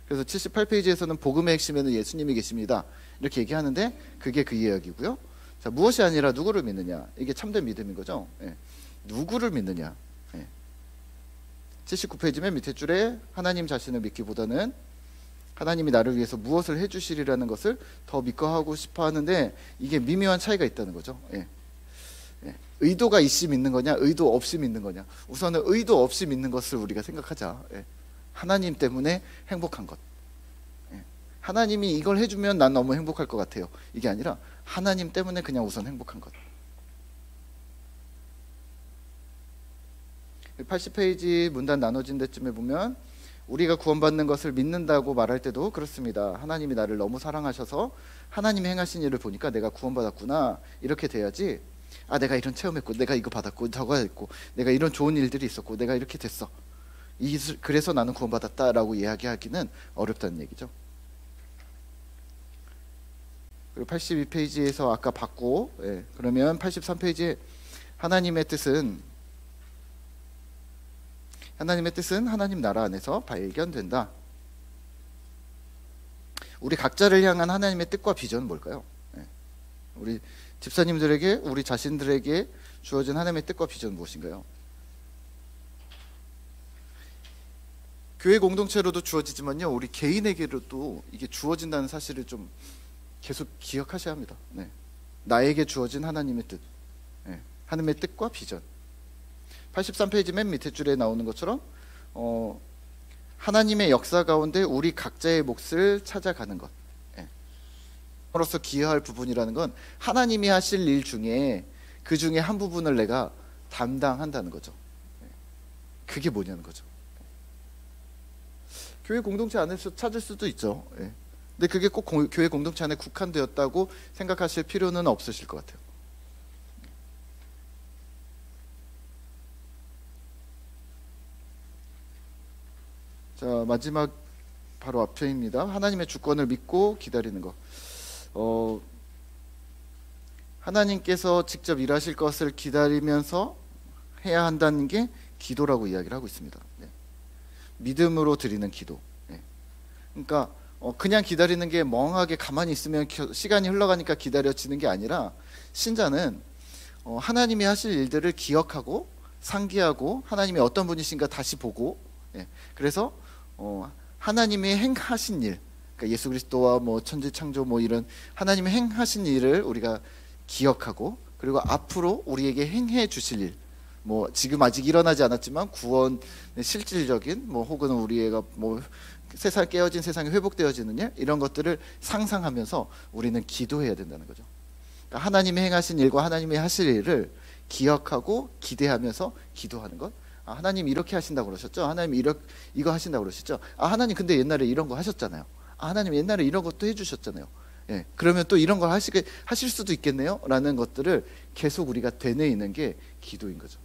그래서 78페이지에서는 복음의 핵심에는 예수님이 계십니다 이렇게 얘기하는데 그게 그 이야기고요. 자, 무엇이 아니라 누구를 믿느냐, 이게 참된 믿음인 거죠. 누구를 믿느냐. 79페이지 맨 밑에 줄에 하나님 자신을 믿기보다는 하나님이 나를 위해서 무엇을 해주시리라는 것을 더 믿고 하고 싶어 하는데, 이게 미묘한 차이가 있다는 거죠. 의도가 있이 믿는 거냐, 의도 없이 믿는 거냐. 우선은 의도 없이 믿는 것을 우리가 생각하자. 하나님 때문에 행복한 것, 하나님이 이걸 해주면 난 너무 행복할 것 같아요, 이게 아니라 하나님 때문에 그냥 우선 행복한 것. 80페이지 문단 나눠진 데쯤에 보면 우리가 구원받는 것을 믿는다고 말할 때도 그렇습니다. 하나님이 나를 너무 사랑하셔서 하나님이 행하신 일을 보니까 내가 구원받았구나, 이렇게 돼야지 내가 이런 체험했고, 내가 이거 받았고, 저거 했고, 내가 이런 좋은 일들이 있었고, 내가 이렇게 됐어, 그래서 나는 구원받았다라고 이야기하기는 어렵다는 얘기죠. 그리고 82페이지에서 아까 받고, 그러면 83페이지에 하나님의 뜻은 하나님 나라 안에서 발견된다. 우리 각자를 향한 하나님의 뜻과 비전은 뭘까요? 우리 집사님들에게, 우리 자신들에게 주어진 하나님의 뜻과 비전은 무엇인가요? 교회 공동체로도 주어지지만요, 우리 개인에게로도 이게 주어진다는 사실을 좀 계속 기억하셔야 합니다. 나에게 주어진 하나님의 뜻, 하나님의 뜻과 비전. 83페이지 맨 밑에 줄에 나오는 것처럼 하나님의 역사 가운데 우리 각자의 몫을 찾아가는 것, 로서 기여할 부분이라는 건 하나님이 하실 일 중에 그 중에 한 부분을 내가 담당한다는 거죠. 그게 뭐냐는 거죠. 교회 공동체 안에서 찾을 수도 있죠. 근데 그게 꼭 교회 공동체 안에 국한되었다고 생각하실 필요는 없으실 것 같아요. 자, 마지막 바로 앞편입니다. 하나님의 주권을 믿고 기다리는 것. 하나님께서 직접 일하실 것을 기다리면서 해야 한다는 게 기도라고 이야기를 하고 있습니다. 믿음으로 드리는 기도. 그러니까 그냥 기다리는 게 멍하게 가만히 있으면 시간이 흘러가니까 기다려지는 게 아니라, 신자는 하나님이 하실 일들을 기억하고 상기하고 하나님이 어떤 분이신가 다시 보고, 그래서 하나님이 행하신 일, 그러니까 예수 그리스도와 뭐 천지 창조 뭐 이런 하나님이 행하신 일을 우리가 기억하고, 그리고 앞으로 우리에게 행해 주실 일, 뭐 지금 아직 일어나지 않았지만 구원의 실질적인 뭐 혹은 우리가 뭐 세상 깨어진 세상이 회복되어지는 일, 이런 것들을 상상하면서 우리는 기도해야 된다는 거죠. 그러니까 하나님이 행하신 일과 하나님이 하실 일을 기억하고 기대하면서 기도하는 것. 하나님 이렇게 하신다고 그러셨죠? 하나님 이거 하신다고 그러셨죠? 하나님 근데 옛날에 이런 거 하셨잖아요. 아, 하나님 옛날에 이런 것도 해주셨잖아요. 예, 그러면 또 이런 걸 하실 수도 있겠네요 라는 것들을 계속 우리가 되뇌이는 게 기도인 거죠.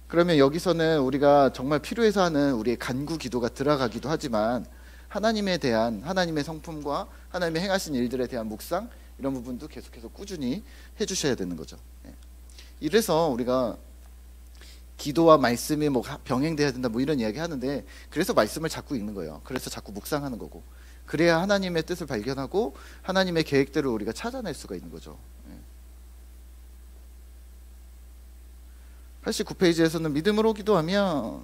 그러면 여기서는 우리가 정말 필요해서 하는 우리의 간구 기도가 들어가기도 하지만 하나님에 대한, 하나님의 성품과 하나님의 행하신 일들에 대한 묵상, 이런 부분도 계속해서 꾸준히 해주셔야 되는 거죠. 예. 이래서 우리가 기도와 말씀이 뭐 병행돼야 된다 뭐 이런 이야기 하는데, 그래서 말씀을 자꾸 읽는 거예요. 그래서 자꾸 묵상하는 거고, 그래야 하나님의 뜻을 발견하고 하나님의 계획대로 우리가 찾아낼 수가 있는 거죠. 89페이지에서는 믿음으로 기도하면,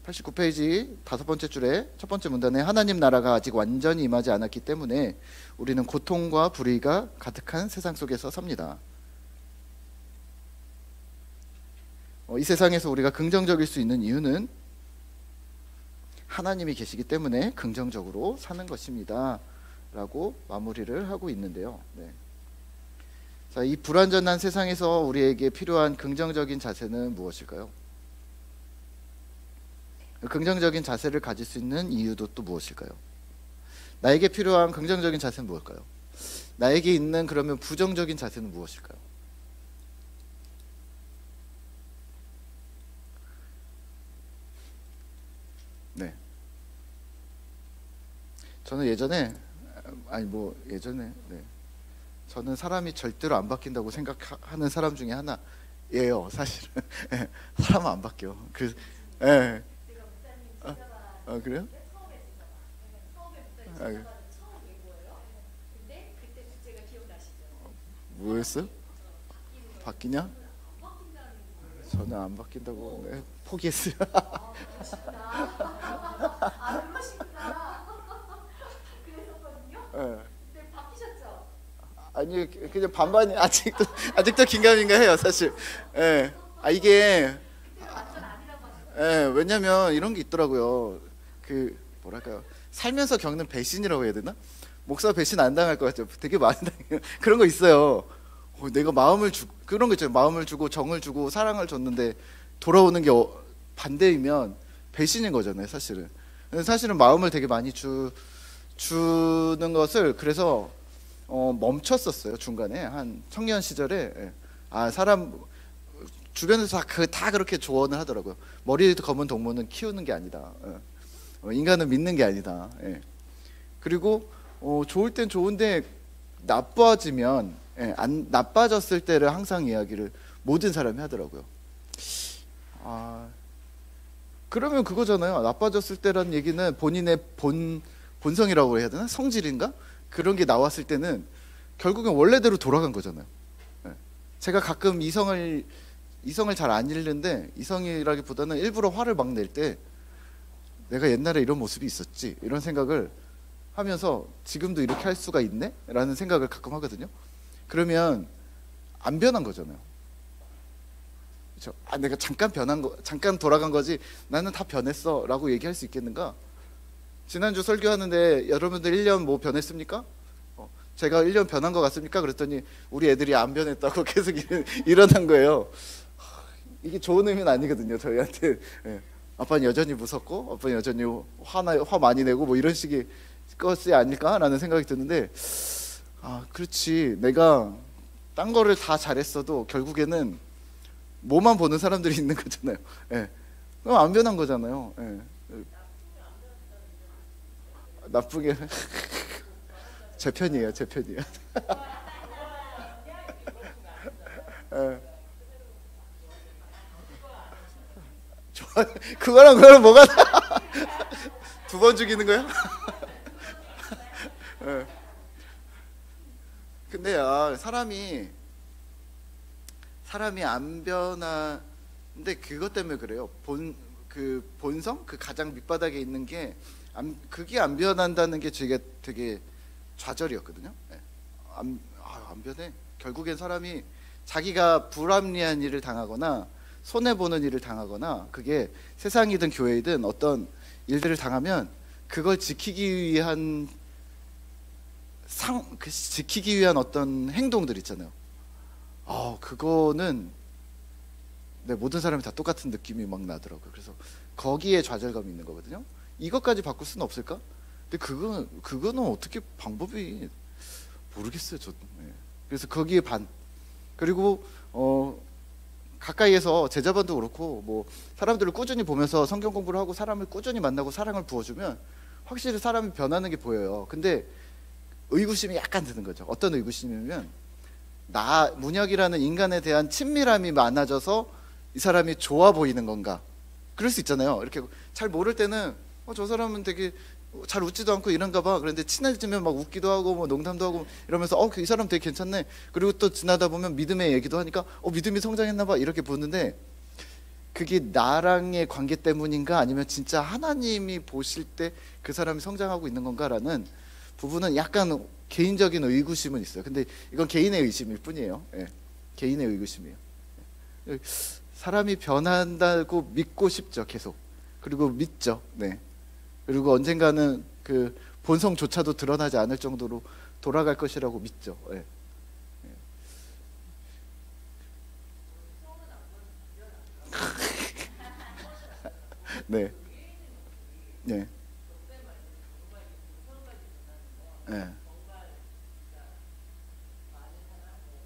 89페이지 5번째 줄에 첫 번째 문단에 하나님 나라가 아직 완전히 임하지 않았기 때문에 우리는 고통과 불의가 가득한 세상 속에서 삽니다. 이 세상에서 우리가 긍정적일 수 있는 이유는 하나님이 계시기 때문에 긍정적으로 사는 것입니다 라고 마무리를 하고 있는데요. 자, 이 불완전한 세상에서 우리에게 필요한 긍정적인 자세는 무엇일까요? 긍정적인 자세를 가질 수 있는 이유도 또 무엇일까요? 나에게 필요한 긍정적인 자세는 무엇일까요? 나에게 있는 그러면 부정적인 자세는 무엇일까요? 네. 저는 예전에 저는 사람이 절대로 안 바뀐다고 생각하는 사람 중에 하나예요, 사실은. 사람은 안 바뀌어. 그래요? 뭐였어요? 바뀌냐? 저는 안 바뀐다고 포기했어요. 아니, 그냥 반반이 아직도 긴가민가 해요, 사실. 이게 왜냐면 이런 게 있더라고요. 뭐랄까요, 살면서 겪는 배신이라고 해야 되나? 목사 배신 안 당할 것 같죠. 되게 많이 당해요. 그런 거 있어요. 내가 그런 거 있잖아요. 마음을 주고 정을 주고 사랑을 줬는데 돌아오는 게 반대이면 배신인 거잖아요, 사실은. 사실은 마음을 되게 많이 주는 것을 그래서 멈췄었어요, 중간에. 한 청년 시절에. 사람 주변에서 다 그렇게 조언을 하더라고요. 머리에도 검은 동무는 키우는 게 아니다. 인간은 믿는 게 아니다. 그리고 좋을 땐 좋은데 나빠지면, 나빠졌을 때를 항상 이야기를 모든 사람이 하더라고요. 그러면 그거잖아요. 나빠졌을 때라는 얘기는 본인의 본성이라고 해야 되나? 성질인가? 그런 게 나왔을 때는 결국엔 원래대로 돌아간 거잖아요. 제가 가끔 이성을 잘 안 잃는데, 이성이라기보다는 일부러 화를 막 낼 때 내가 옛날에 이런 모습이 있었지, 이런 생각을 하면서 지금도 이렇게 할 수가 있네? 라는 생각을 가끔 하거든요. 그러면 안 변한 거잖아요. 그렇죠? 내가 잠깐 돌아간 거지 나는 다 변했어 라고 얘기할 수 있겠는가? 지난주 설교하는데 여러분들 1년 뭐 변했습니까? 제가 1년 변한 것 같습니까? 그랬더니 우리 애들이 안 변했다고 계속 일어난 거예요. 이게 좋은 의미는 아니거든요, 저희한테. 아빠는 여전히 무섭고 아빠는 여전히 화 많이 내고 뭐 이런 식의 것이 아닐까라는 생각이 드는데, 그렇지, 내가 딴 거를 다 잘했어도 결국에는 뭐만 보는 사람들이 있는 거잖아요. 그럼 안 변한 거잖아요. 나쁘게 제 편이에요. 그거랑 뭐가 두 번 죽이는 거야? 근데 사람이 안 변하는데 그것 때문에 그래요. 본성, 가장 밑바닥에 있는 게 그게 안 변한다는 게 되게 좌절이었거든요. 안 변해. 결국엔 사람이 자기가 불합리한 일을 당하거나 손해보는 일을 당하거나, 그게 세상이든 교회이든 어떤 일들을 당하면 그걸 지키기 위한 어떤 행동들 있잖아요. 그거는 네, 모든 사람이 다 똑같은 느낌이 막 나더라고요. 그래서 거기에 좌절감이 있는 거거든요. 이것까지 바꿀 수는 없을까? 근데 그거는 어떻게 방법이 모르겠어요. 저. 네. 그래서 거기에 반. 그리고 가까이에서 제자반도 그렇고 뭐 사람들을 꾸준히 보면서 성경 공부를 하고 사람을 꾸준히 만나고 사랑을 부어주면 확실히 사람이 변하는 게 보여요. 근데 의구심이 약간 드는 거죠. 어떤 의구심이면 나 문혁이라는 인간에 대한 친밀함이 많아져서 이 사람이 좋아 보이는 건가? 그럴 수 있잖아요. 이렇게 잘 모를 때는 저 사람은 되게 잘 웃지도 않고 이런가 봐. 그런데 친해지면 막 웃기도 하고 뭐 농담도 하고 이러면서 이 사람 되게 괜찮네. 그리고 또 지나다 보면 믿음의 얘기도 하니까 믿음이 성장했나 봐 이렇게 보는데, 그게 나랑의 관계 때문인가 아니면 진짜 하나님이 보실 때 그 사람이 성장하고 있는 건가라는 부분은 약간 개인적인 의구심은 있어요. 근데 이건 개인의 의심일 뿐이에요. 예. 개인의 의구심이에요. 예. 사람이 변한다고 믿고 싶죠. 계속. 그리고 믿죠. 네. 그리고 언젠가는 그 본성조차도 드러나지 않을 정도로 돌아갈 것이라고 믿죠. 예. 네. 네. 네.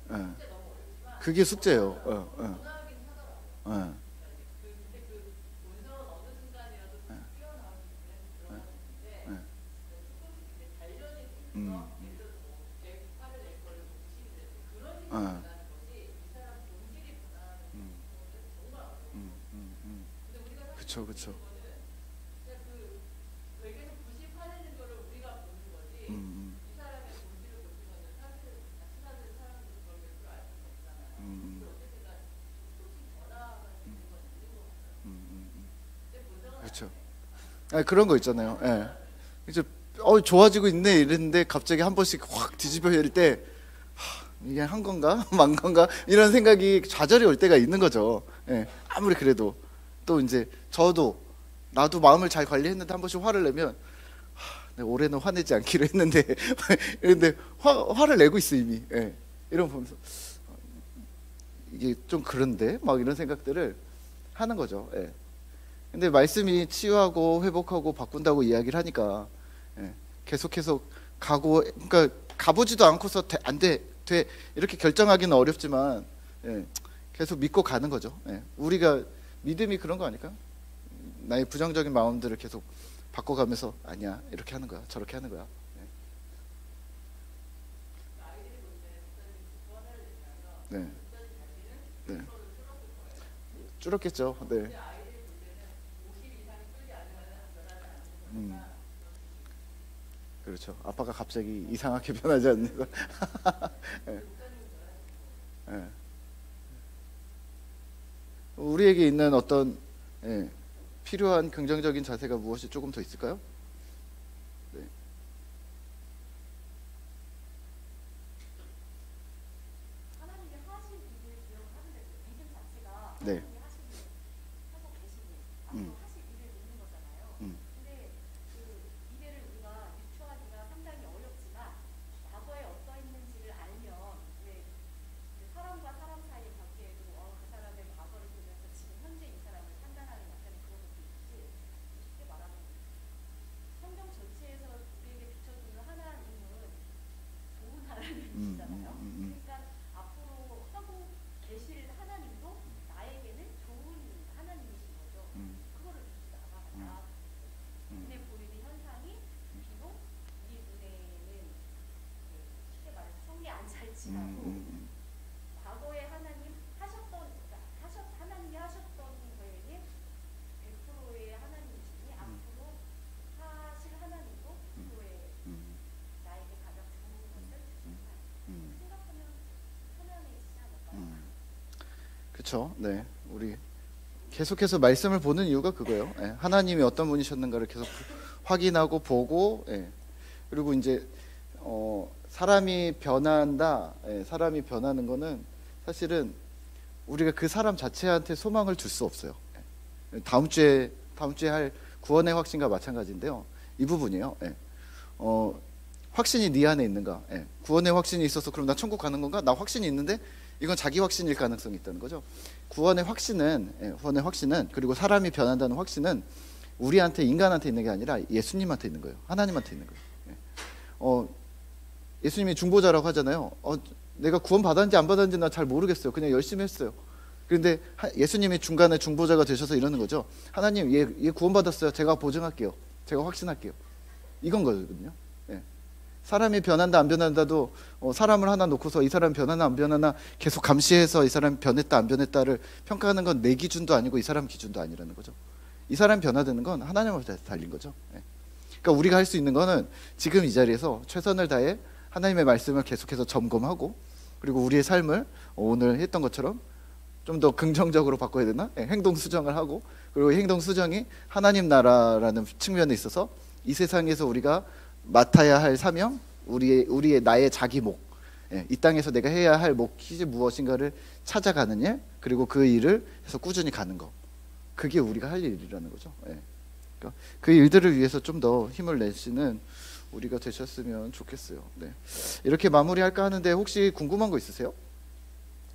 네. 그게 숙제예요. 네. 음. 그쵸, 그쵸. 음, 음, 그쵸. 그런 거 있잖아요. 예. 이제 좋아지고 있네 이랬는데 갑자기 한 번씩 확 뒤집어질 때 이게 한 건가 만 건가 이런 생각이 좌절이 올 때가 있는 거죠. 예. 아무리 그래도 또 이제 나도 마음을 잘 관리했는데 한 번씩 화를 내면 내가 올해는 화내지 않기로 했는데 그런데 화를 내고 있어 이미. 예. 이런 거 보면서 이게 좀 그런데 막 이런 생각들을 하는 거죠. 예. 근데 말씀이 치유하고 회복하고 바꾼다고 이야기를 하니까 예. 계속해서 가고, 그러니까 가보지도 않고서 안 돼 이렇게 결정하기는 어렵지만 예. 계속 믿고 가는 거죠. 예. 우리가 믿음이 그런 거 아닐까? 나의 부정적인 마음들을 계속 바꿔가면서 아니야 이렇게 하는 거야 저렇게 하는 거야. 네. 네. 줄었겠죠. 네. 그렇죠. 아빠가 갑자기 이상하게 변하지 않는. 네. 네. 우리에게 있는 어떤 필요한 긍정적인 자세가 무엇이 조금 더 있을까요? 네. 네. 음. 그렇죠. 네, 우리 계속해서 말씀을 보는 이유가 그거예요. 예, 하나님이 어떤 분이셨는가를 계속 확인하고 보고, 그리고 이제 사람이 변한다. 사람이 변하는 거는 사실은 우리가 그 사람 자체한테 소망을 둘 수 없어요. 다음 주에 할 구원의 확신과 마찬가지인데요. 이 부분이에요. 확신이 네 안에 있는가? 구원의 확신이 있어서 그럼 나 천국 가는 건가? 나 확신이 있는데 이건 자기 확신일 가능성이 있다는 거죠. 구원의 확신은, 구원의 확신은, 그리고 사람이 변한다는 확신은 우리한테, 인간한테 있는 게 아니라 예수님한테 있는 거예요. 하나님한테 있는 거예요. 예수님이 중보자라고 하잖아요. 내가 구원 받았는지 안 받았는지 나 잘 모르겠어요. 그냥 열심히 했어요. 그런데 예수님이 중간에 중보자가 되셔서 이러는 거죠. 하나님, 얘 구원 받았어요. 제가 보증할게요. 제가 확신할게요. 이건 거거든요. 사람이 변한다 안 변한다도 사람을 하나 놓고서 이 사람 변하나 안 변하나 계속 감시해서 이 사람 변했다 안 변했다를 평가하는 건 내 기준도 아니고 이 사람 기준도 아니라는 거죠. 이 사람 변화되는 건 하나님한테 달린 거죠. 그러니까 우리가 할 수 있는 거는 지금 이 자리에서 최선을 다해 하나님의 말씀을 계속해서 점검하고, 그리고 우리의 삶을 오늘 했던 것처럼 좀 더 긍정적으로 바꿔야 되나? 행동 수정을 하고, 그리고 행동 수정이 하나님 나라라는 측면에 있어서 이 세상에서 우리가 맡아야 할 사명, 우리의 나의 자기 목, 이 땅에서 내가 해야 할 몫이 무엇인가를 찾아가는 일, 그리고 그 일을 해서 꾸준히 가는 거, 그게 우리가 할 일이라는 거죠. 그러니까 그 일들을 위해서 좀 더 힘을 내시는 우리가 되셨으면 좋겠어요. 이렇게 마무리할까 하는데 혹시 궁금한 거 있으세요?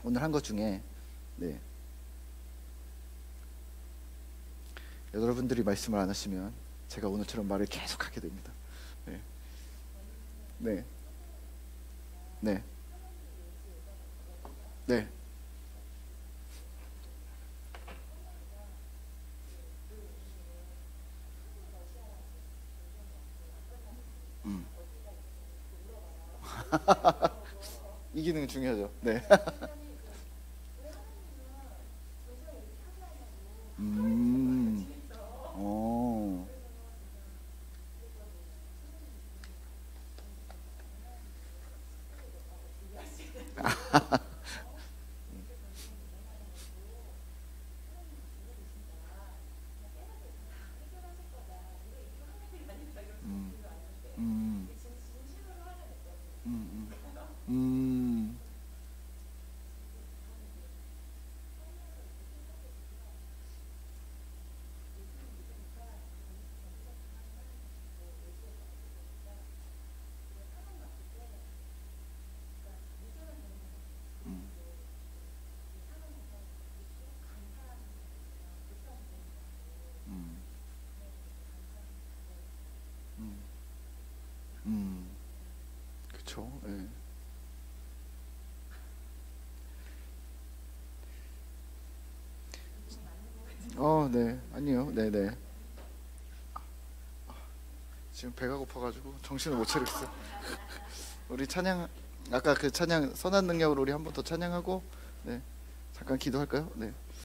오늘 한 것 중에. 여러분들이 말씀을 안 하시면 제가 오늘처럼 말을 계속 하게 됩니다. 네. 이 기능 중요하죠. 어. 음. 음. 그렇죠. 네. 아니요. 지금 배가 고파가지고 정신을 못 차리겠어요. 우리 찬양, 아까 그 찬양 선한 능력으로 우리 한 번 더 찬양하고 잠깐 기도할까요?